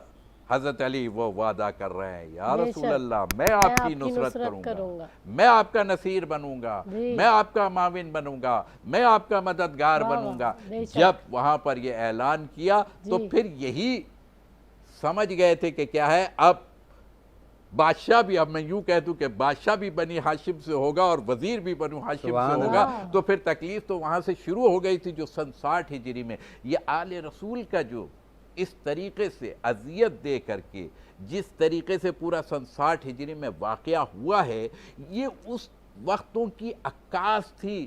حضرت علی وہ وعدہ کر رہے ہیں یا رسول اللہ میں آپ کی نصرت کروں گا, میں آپ کا نصیر بنوں گا, میں آپ کا معاون بنوں گا, میں آپ کا مددگار بنوں گا. جب وہاں پر یہ اعلان کیا تو پھر یہی سمجھ گئے تھے کہ کیا ہے, اب بادشاہ بھی, اب میں یوں کہہ دوں کہ بادشاہ بھی بنی ہاشم سے ہوگا اور وزیر بھی بنو ہاشم سے ہوگا. تو پھر تکلیف تو وہاں سے شروع ہو گئی تھی جو سن 60 ہجری میں یہ آل رسول کا جو اس طریقے سے اذیت دے کر کے جس طریقے سے پورا سن 60 ہجری میں واقعہ ہوا ہے, یہ اس وقتوں کی عکاس تھی.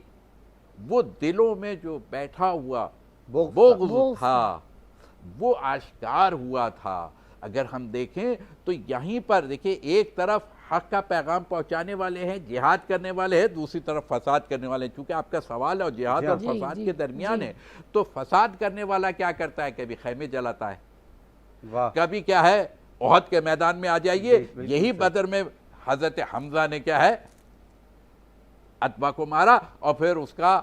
وہ دلوں میں جو بیٹھا ہوا بغض تھا وہ آشکار ہوا تھا. اگر ہم دیکھیں تو یہیں پر دیکھیں, ایک طرف حق کا پیغام پہنچانے والے ہیں, جہاد کرنے والے ہیں, دوسری طرف فساد کرنے والے ہیں. چونکہ آپ کا سوال ہے جہاد اور فساد کے درمیان ہے, تو فساد کرنے والا کیا کرتا ہے, کبھی خیمے جلاتا ہے, کبھی کیا ہے احد کے میدان میں آ جائیے. یہی بدر میں حضرت حمزہ نے کیا ہے عتبہ کو مارا, اور پھر اس کا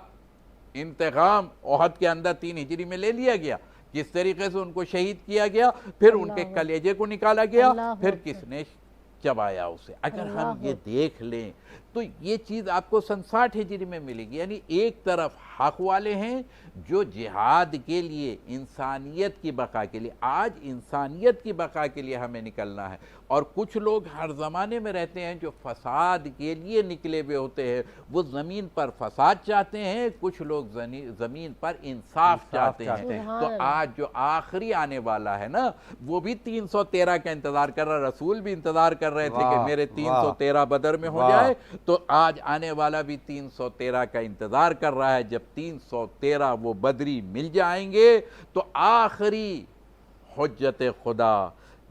انتقام احد کے اندر 3 ہجری میں لے لیا گیا. جس طریقے سے ان کو شہید کیا گیا, پھر ان کے کلیجے کو نکالا گیا, پھر کس نے چبایا اسے. اگر ہم یہ دیکھ لیں تو یہ چیز آپ کو سن 60 ہجری میں ملے گی. یعنی ایک طرف حق والے ہیں جو جہاد کے لیے, انسانیت کی بقا کے لیے, آج انسانیت کی بقا کے لیے ہمیں نکلنا ہے, اور کچھ لوگ ہر زمانے میں رہتے ہیں جو فساد کے لیے نکلے ہوئے ہوتے ہیں. وہ زمین پر فساد چاہتے ہیں, کچھ لوگ زمین پر انصاف چاہتے ہیں. تو آج جو آخری آنے والا ہے نا, وہ بھی 313 کا انتظار کر رہا ہے. رسول بھی انتظار کر رہے تھے کہ میرے 313 بدر میں ہو جائے, تو آج آنے والا بھی 313 کا انتظار کر رہا ہے. جب 313 وہ بدری مل جائیں گے تو آخری حجت خدا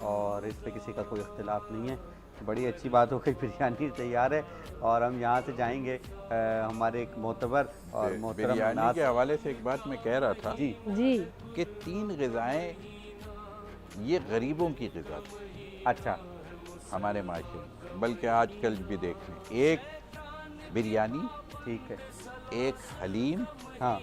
اور اس پہ کسی کا کوئی اختلاف نہیں ہے. بڑی اچھی بات ہو گئی, بریانی تیار ہے اور ہم یہاں سے جائیں گے ہمارے ایک معتبر اور محترم بریانی کے حوالے سے ایک بات میں کہہ رہا تھا جی کہ 3 غذائیں یہ غریبوں کی غذا تھی. اچھا, ہمارے معاشرے میں, بلکہ آج کل بھی دیکھ لیں, ایک بریانی, ٹھیک ہے, ایک حلیم, ہاں,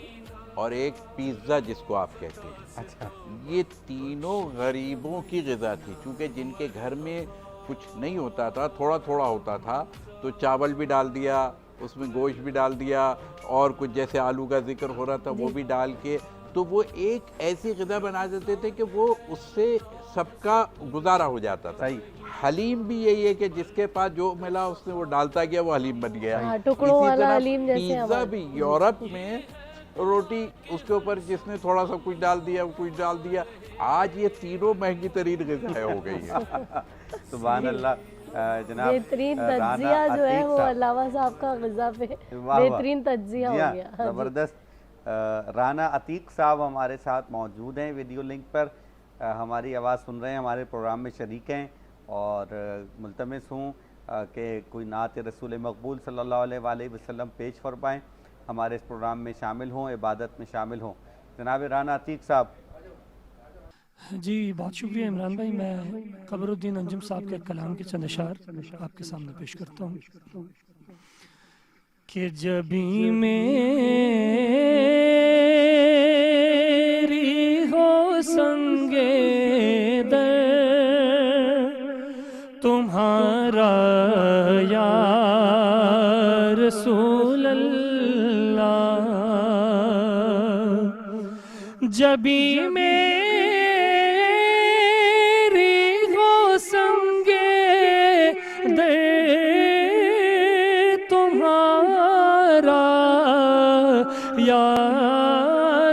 اور ایک پیزا جس کو آپ کہتے ہیں. اچھا, یہ تینوں غریبوں کی غذا تھی, چونکہ جن کے گھر میں کچھ نہیں ہوتا تھا, تھوڑا تھوڑا ہوتا تھا, تو چاول بھی ڈال دیا, اس میں گوشت بھی ڈال دیا, اور کچھ جیسے آلو کا ذکر ہو رہا تھا وہ بھی ڈال کے, تو وہ ایک ایسی غذا بنا دیتے تھے کہ وہ اس سے سب کا گزارا ہو جاتا تھا. حلیم بھی یہی ہے کہ جس کے پاس جو ملا اس نے وہ ڈالتا گیا, وہ حلیم بن گیا. ٹکڑوں اسی والا طرح حلیم جیسے پیزا بھی, یورپ میں روٹی اس کے اوپر جس نے تھوڑا سا کچھ ڈال دیا, کچھ ڈال دیا. آج یہ تینوں مہنگی ترین غذائیں ہو گئی ہیں. سبحان اللہ. جناب بہترین تجزیہ جو ہے وہ علامہ صاحب کا غذا پہ بہترین تجزیہ ہو گیا. زبردست. رانا عتیق صاحب ہمارے ساتھ موجود ہیں ویڈیو لنک پر, ہماری آواز سن رہے ہیں, ہمارے پروگرام میں شریک ہیں, اور ملتمس ہوں کہ کوئی نعت رسول مقبول صلی اللہ علیہ وآلہ وسلم پیش فرمائیں, ہمارے اس پروگرام میں شامل ہوں, عبادت میں شامل ہوں. جناب رانا عتیق صاحب. جی بہت شکریہ عمران بھائی. میں قبر الدین انجم صاحب کے کلام کے چند اشعار آپ کے سامنے پیش کرتا ہوں کہ جبھی میری ہو سنگے در تمہارا یا رسول اللہ, جبھی میری ہو سنگے در تمہارا یا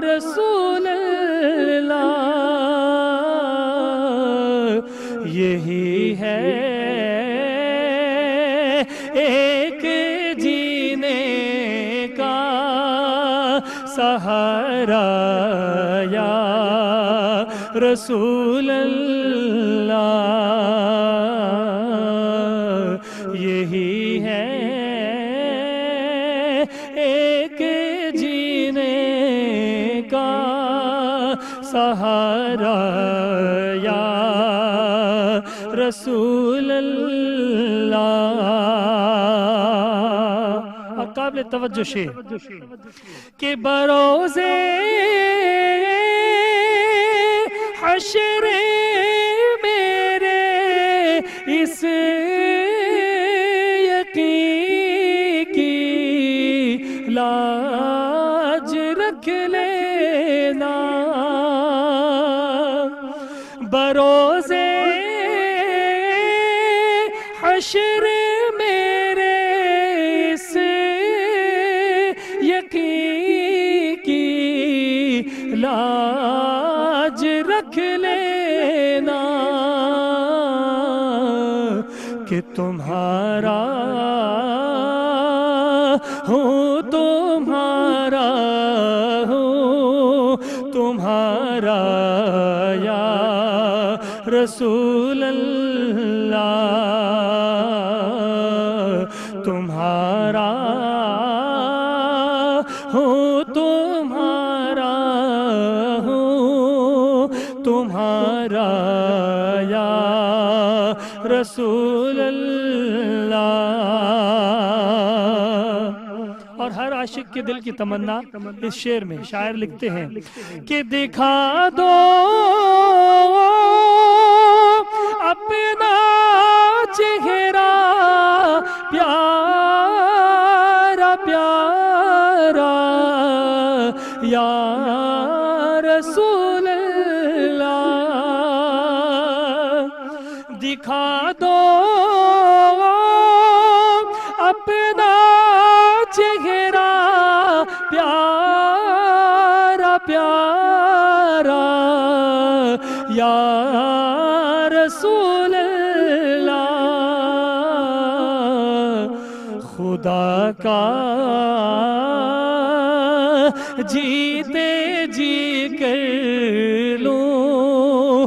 رسول اللہ, یہی ہے ایک جینے کا سہارا یا رسول اللہ, یہی ہے ایک جینے کا سہارا یا رسول اللہ. اور قابل توجہ شعر کہ بروزے حشر میرے اس یقین کی لاج رکھ لینا, بروزے حشر میرے اس یقین کی لاج رکھ لینا کہ تمہارا ہوں, تمہارا ہوں, تمہارا یا رسول اللہ, تمہارا ہوں, تمہارا ہوں, تمہارا یا رسول اللہ. اور ہر عاشق کے دل کی تمنا اس شعر میں شاعر لکھتے ہیں کہ دکھا دو اپنا چہرہ پیارا پیارا یا رسول اللہ, دکھا دو اپنا چہرہ پیارا پیارا یا رسول اللہ, خدا کا جیتے جی کر لوں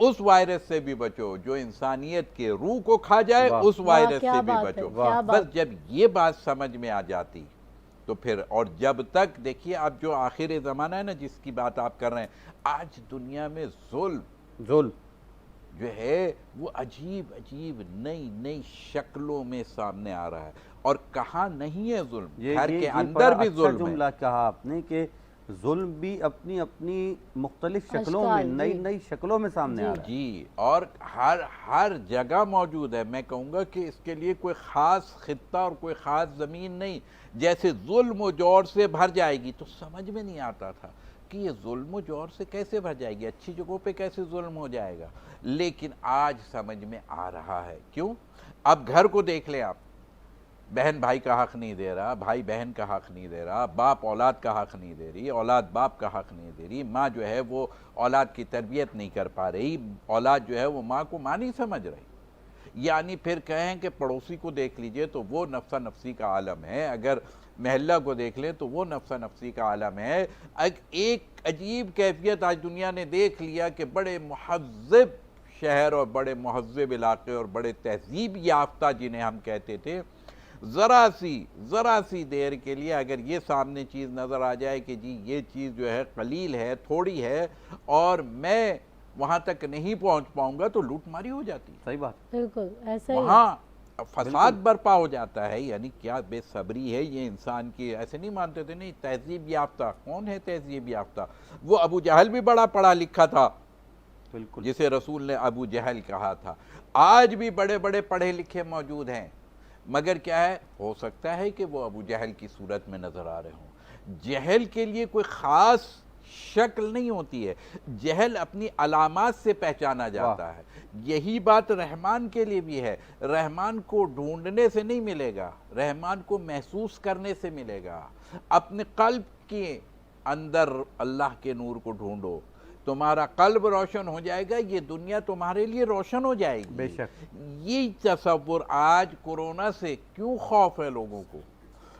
اس وائرس سے بھی بچو جو انسانیت کے روح کو کھا جائے، اس وائرس سے بھی بچو۔ بس جب یہ بات سمجھ میں آ جاتی تو پھر، اور جب تک دیکھیے اب جو آخر زمانہ ہے نا جس کی بات آپ کر رہے ہیں، آج دنیا میں ظلم جو ہے وہ عجیب عجیب نئی نئی شکلوں میں سامنے آ رہا ہے، اور کہاں نہیں ہے ظلم، گھر کے اندر بھی ظلم ہے۔ جملہ کہا آپ نے کہ ظلم بھی اپنی اپنی مختلف شکلوں میں، نئی نئی شکلوں میں سامنے آ رہا ہے جی، اور ہر جگہ موجود ہے۔ میں کہوں گا کہ اس کے لیے کوئی خاص خطہ اور کوئی خاص زمین نہیں۔ جیسے ظلم و جور سے بھر جائے گی تو سمجھ میں نہیں آتا تھا کہ یہ ظلم و جور سے کیسے بھر جائے گی، اچھی جگہوں پہ کیسے ظلم ہو جائے گا، لیکن آج سمجھ میں آ رہا ہے۔ کیوں؟ اب گھر کو دیکھ لیں آپ، بہن بھائی کا حق نہیں دے رہا، بھائی بہن کا حق نہیں دے رہا، باپ اولاد کا حق نہیں دے رہی، اولاد باپ کا حق نہیں دے رہی، ماں جو ہے وہ اولاد کی تربیت نہیں کر پا رہی، اولاد جو ہے وہ ماں کو ماں نہیں سمجھ رہی۔ یعنی پھر کہیں کہ پڑوسی کو دیکھ لیجئے تو وہ نفسہ نفسی کا عالم ہے، اگر محلہ کو دیکھ لیں تو وہ نفسہ نفسی کا عالم ہے۔ ایک عجیب کیفیت آج دنیا نے دیکھ لیا کہ بڑے مہذب شہر اور بڑے مہذب علاقے اور بڑے تہذیب یافتہ جنہیں ہم کہتے تھے، ذرا سی دیر کے لیے اگر یہ سامنے چیز نظر آ جائے کہ جی یہ چیز جو ہے قلیل ہے، تھوڑی ہے، اور میں وہاں تک نہیں پہنچ پاؤں گا تو لوٹ ماری ہو جاتی۔ صحیح بات، بالکل ایسا ہی وہاں فساد برپا ہو جاتا ہے۔ یعنی کیا بے صبری ہے یہ انسان کی، ایسے نہیں مانتے تھے نہیں تہذیب یافتہ، کون ہے تہذیب یافتہ؟ وہ ابو جہل بھی بڑا پڑھا لکھا تھا، بالکل جسے رسول نے ابو جہل کہا تھا۔ آج بھی بڑے بڑے پڑھے لکھے موجود ہیں، مگر کیا ہے، ہو سکتا ہے کہ وہ ابو جہل کی صورت میں نظر آ رہے ہوں۔ جہل کے لیے کوئی خاص شکل نہیں ہوتی ہے، جہل اپنی علامات سے پہچانا جاتا ہے۔ یہی بات رحمان کے لیے بھی ہے، رحمان کو ڈھونڈنے سے نہیں ملے گا، رحمان کو محسوس کرنے سے ملے گا۔ اپنے قلب کے اندر اللہ کے نور کو ڈھونڈو، تمہارا قلب روشن ہو جائے گا، یہ دنیا تمہارے لیے روشن ہو جائے گی۔ بے شک یہ تصور آج کورونا سے کیوں خوف ہے لوگوں کو؟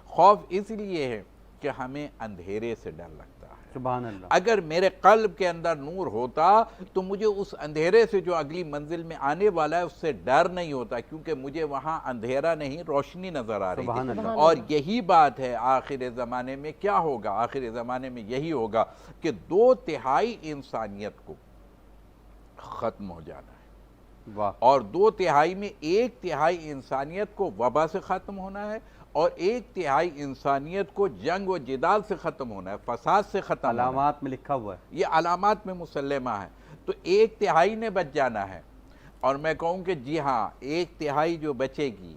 خوف اس لیے ہے کہ ہمیں اندھیرے سے ڈر لگتا ہے۔ سبحان اللہ۔ اگر میرے قلب کے اندر نور ہوتا تو مجھے اس اندھیرے سے جو اگلی منزل میں آنے والا ہے اس سے ڈر نہیں ہوتا، کیونکہ مجھے وہاں اندھیرا نہیں روشنی نظر آ رہی سبحان تھی۔ اللہ۔ اور یہی بات ہے آخر زمانے میں کیا ہوگا، آخر زمانے میں یہی ہوگا کہ 2/3 انسانیت کو ختم ہو جانا ہے، واہ، اور 2/3 میں 1/3 انسانیت کو وبا سے ختم ہونا ہے، اور 1/3 انسانیت کو جنگ و جدال سے ختم ہونا ہے، فساد سے ختم ہونا ہے۔ علامات میں لکھا ہوا ہے، یہ علامات میں مسلمہ ہے، تو 1/3 نے بچ جانا ہے۔ اور میں کہوں کہ جی ہاں 1/3 جو بچے گی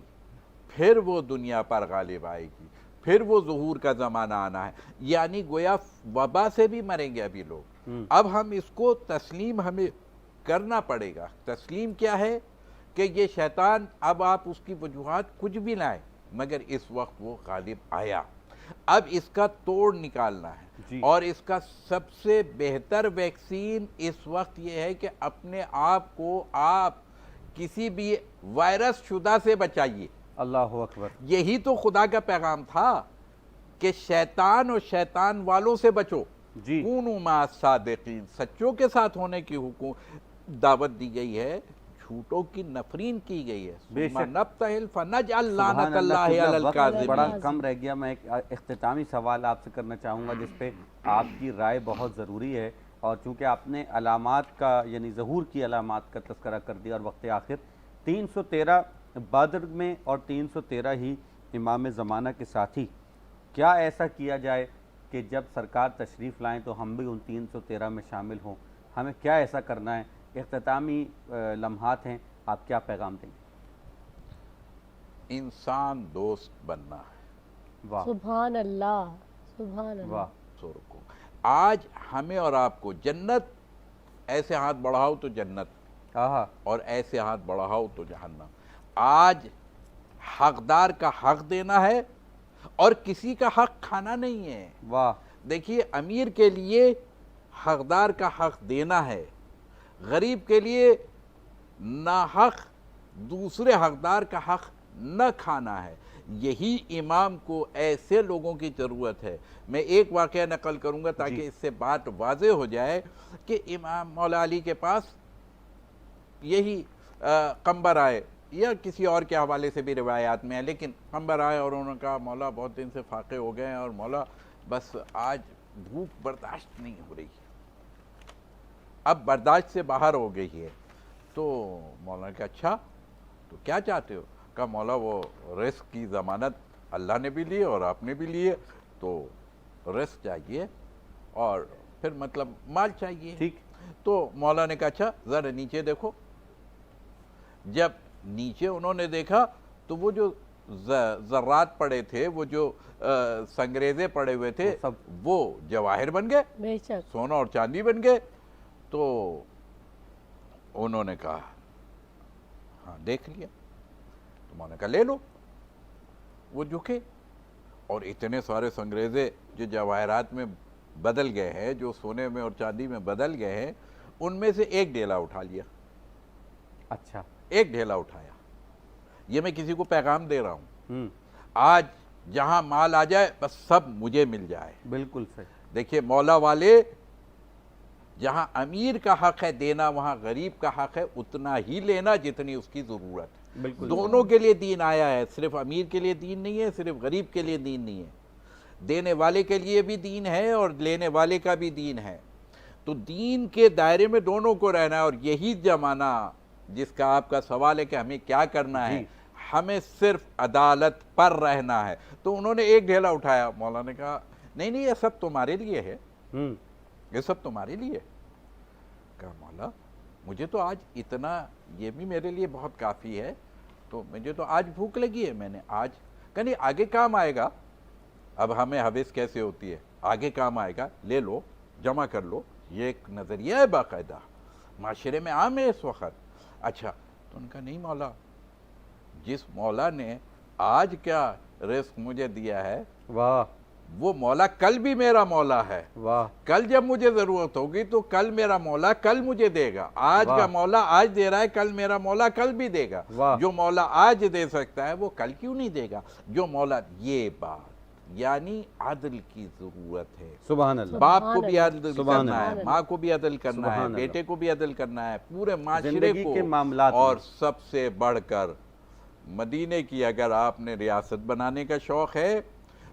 پھر وہ دنیا پر غالب آئے گی، پھر وہ ظہور کا زمانہ آنا ہے۔ یعنی گویا وبا سے بھی مریں گے ابھی لوگ۔ اب ہم اس کو تسلیم ہمیں کرنا پڑے گا۔ تسلیم کیا ہے کہ یہ شیطان، اب آپ اس کی وجوہات کچھ بھی لائیں مگر اس وقت وہ غالب آیا، اب اس کا توڑ نکالنا ہے۔ اور اس کا سب سے بہتر ویکسین اس وقت یہ ہے کہ اپنے آپ کو آپ کسی بھی وائرس شدہ سے بچائیے۔ اللہ اکبر۔ یہی تو خدا کا پیغام تھا کہ شیطان اور شیطان والوں سے بچو، کونوا مع الصادقین، سچوں کے ساتھ ہونے کی دعوت دی گئی ہے، جھوٹوں کی نفرین کی گئی ہے۔ بے شک۔ نبتہل فنجعل لعنت اللہ علی الکاذبین۔ بڑا کم رہ گیا، میں ایک اختتامی سوال آپ سے کرنا چاہوں گا جس پہ آپ کی رائے بہت ضروری ہے، اور چونکہ آپ نے علامات کا یعنی ظہور کی علامات کا تذکرہ کر دیا، اور وقت آخر 313 بدر میں اور 313 ہی امام زمانہ کے ساتھی، کیا ایسا کیا جائے کہ جب سرکار تشریف لائیں تو ہم بھی ان 313 میں شامل ہوں؟ ہمیں کیا ایسا کرنا ہے؟ اختتامی لمحات ہیں، آپ کیا پیغام دیں گے؟ انسان دوست بننا ہے۔ واہ سبحان اللہ، سبحان اللہ۔ واہ، آج ہمیں اور آپ کو جنت، ایسے ہاتھ بڑھاؤ تو جنت، اور ایسے ہاتھ بڑھاؤ تو جہنم۔ آج حقدار کا حق دینا ہے اور کسی کا حق کھانا نہیں ہے۔ واہ، دیکھیے امیر کے لیے حقدار کا حق دینا ہے، غریب کے لیے ناحق دوسرے حقدار کا حق نہ کھانا ہے۔ یہی امام کو ایسے لوگوں کی ضرورت ہے۔ میں ایک واقعہ نقل کروں گا تاکہ اس سے بات واضح ہو جائے کہ امام مولا علی کے پاس یہی قمبر آئے یا کسی اور کے حوالے سے بھی روایات میں ہے، لیکن قمبر آئے اور انہوں نے کہا مولا بہت دن سے فاقے ہو گئے ہیں اور مولا بس آج بھوک برداشت نہیں ہو رہی، اب برداشت سے باہر ہو گئی ہے۔ تو مولا نے کہا اچھا تو کیا چاہتے ہو؟ کہا مولا وہ رزق کی ضمانت اللہ نے بھی لی اور آپ نے بھی لی ہے، تو رزق چاہیے اور پھر مطلب مال چاہیے۔ ٹھیک۔ تو مولا نے کہا اچھا ذرا نیچے دیکھو۔ جب نیچے انہوں نے دیکھا تو وہ جو ذرات پڑے تھے، وہ جو سنگریزے پڑے ہوئے تھے، وہ جواہر بن گئے، بے شک سونا اور چاندی بن گئے۔ تو انہوں نے کہا ہاں دیکھ لیا، تو میں نے کہا لے لو۔ وہ جھکے اور اتنے سارے سنگریزے جو جواہرات میں بدل گئے ہیں، جو سونے میں اور چاندی میں بدل گئے ہیں، ان میں سے ایک ڈھیلا اٹھا لیا۔ اچھا، ایک ڈھیلا اٹھایا۔ یہ میں کسی کو پیغام دے رہا ہوں، آج جہاں مال آ جائے بس سب مجھے مل جائے۔ بالکل صحیح۔ دیکھیے مولا والے جہاں امیر کا حق ہے دینا، وہاں غریب کا حق ہے اتنا ہی لینا جتنی اس کی ضرورت ہے۔ بالکل دونوں کے لیے دین آیا ہے، صرف امیر کے لیے دین نہیں ہے، صرف غریب کے لیے دین نہیں ہے، دینے والے کے لیے بھی دین ہے اور لینے والے کا بھی دین ہے۔ تو دین کے دائرے میں دونوں کو رہنا ہے، اور یہی زمانہ جس کا آپ کا سوال ہے کہ ہمیں کیا کرنا ہے، ہمیں صرف عدالت پر رہنا ہے۔ تو انہوں نے ایک ڈھیلا اٹھایا، مولا نے کہا نہیں نہیں یہ سب تمہارے لیے ہے، یہ سب تمہارے لیے۔ کہا مولا مجھے تو آج اتنا، یہ بھی میرے لیے بہت کافی ہے، تو مجھے تو آج بھوک لگی ہے، میں نے آج کہا نہیں آگے کام آئے گا، اب ہمیں حوث کیسے ہوتی ہے، آگے کام آئے گا، لے لو جمع کر لو، یہ ایک نظریہ ہے باقاعدہ، معاشرے میں عام ہے اس وقت۔ اچھا تو ان کا نہیں مولا، جس مولا نے آج کیا رزق مجھے دیا ہے، واہ، وہ مولا کل بھی میرا مولا ہے۔ واہ، کل جب مجھے ضرورت ہوگی تو کل میرا مولا کل مجھے دے گا، آج کا مولا آج دے رہا ہے، کل میرا مولا کل بھی دے گا۔ جو مولا آج دے سکتا ہے وہ کل کیوں نہیں دے گا؟ جو مولا، یہ بات یعنی عدل کی ضرورت ہے۔ سبحان اللہ۔ باپ کو بھی عدل کرنا ہے، ماں کو بھی عدل کرنا ہے، بیٹے کو بھی عدل کرنا ہے، پورے معاشرے کو، اور سب سے بڑھ کر مدینے کی اگر آپ نے ریاست بنانے کا شوق ہے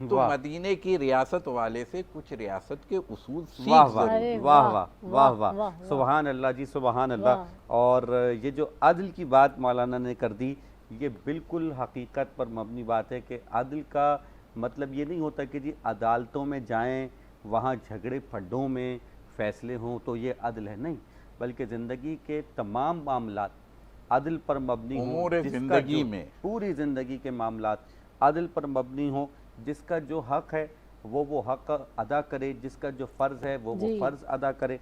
تو مدینے کی ریاست والے سے کچھ ریاست کے اصول سیکھ ضرور۔ واہ واہ واہ واہ، سبحان اللہ جی، سبحان اللہ۔ اور یہ جو عدل کی بات مولانا نے کر دی، یہ بالکل حقیقت پر مبنی بات ہے کہ عدل کا مطلب یہ نہیں ہوتا کہ جی عدالتوں میں جائیں، وہاں جھگڑے پھڈوں میں فیصلے ہوں تو یہ عدل ہے، نہیں، بلکہ زندگی کے تمام معاملات عدل پر مبنی ہوں، امور زندگی میں پوری زندگی کے معاملات عدل پر مبنی ہوں، جس کا جو حق ہے وہ حق ادا کرے، جس کا جو فرض ہے وہ فرض ادا کرے۔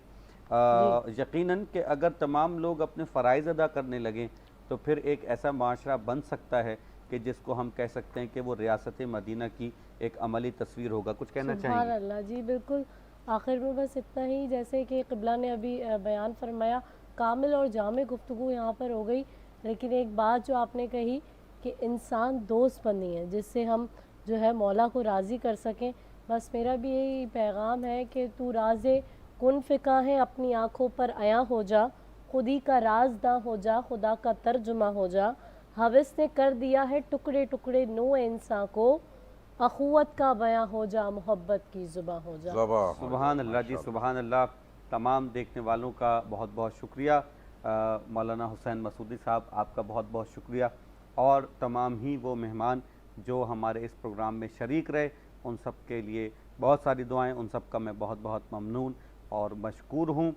یقیناً کہ اگر تمام لوگ اپنے فرائض ادا کرنے لگیں تو پھر ایک ایسا معاشرہ بن سکتا ہے کہ جس کو ہم کہہ سکتے ہیں کہ وہ ریاست مدینہ کی ایک عملی تصویر ہوگا۔ کچھ کہنا چاہیں گے؟ سبحان اللہ جی، بالکل آخر میں بس اتنا ہی، جیسے کہ قبلہ نے ابھی بیان فرمایا، کامل اور جامع گفتگو یہاں پر ہو گئی، لیکن ایک بات جو آپ نے کہی کہ انسان دوست بنی ہے جس سے ہم جو ہے مولا کو راضی کر سکیں۔ بس میرا بھی یہی پیغام ہے کہ تو راز کن فکا ہے، اپنی آنکھوں پر عیاں ہو جا، خودی کا رازداں ہو جا، خدا کا ترجمہ ہو جا، حوث نے کر دیا ہے ٹکڑے ٹکڑے نو انسان کو، اخوت کا بیاں ہو جا، محبت کی زباں ہو جا۔ سبحان اللہ جی، سبحان اللہ۔ تمام دیکھنے والوں کا بہت بہت شکریہ، مولانا حسین مسعودی صاحب آپ کا بہت بہت شکریہ، اور تمام ہی وہ مہمان جو ہمارے اس پروگرام میں شریک رہے، ان سب کے لیے بہت ساری دعائیں، ان سب کا میں بہت بہت ممنون اور مشکور ہوں۔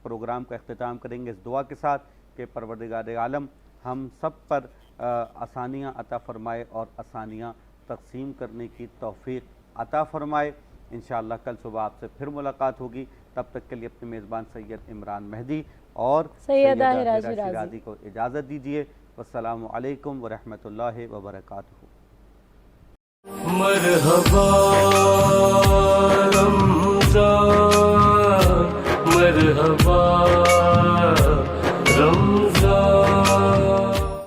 پروگرام کا اختتام کریں گے اس دعا کے ساتھ کہ پروردگار عالم ہم سب پر آسانیاں عطا فرمائے اور آسانیاں تقسیم کرنے کی توفیق عطا فرمائے۔ انشاءاللہ کل صبح آپ سے پھر ملاقات ہوگی، تب تک کے لیے اپنے میزبان سید عمران مہدی اور سیدہ ہیرا شیرازی کو اجازت دیجیے۔ والسلام علیکم ورحمۃ اللہ وبرکاتہ۔ مرحبا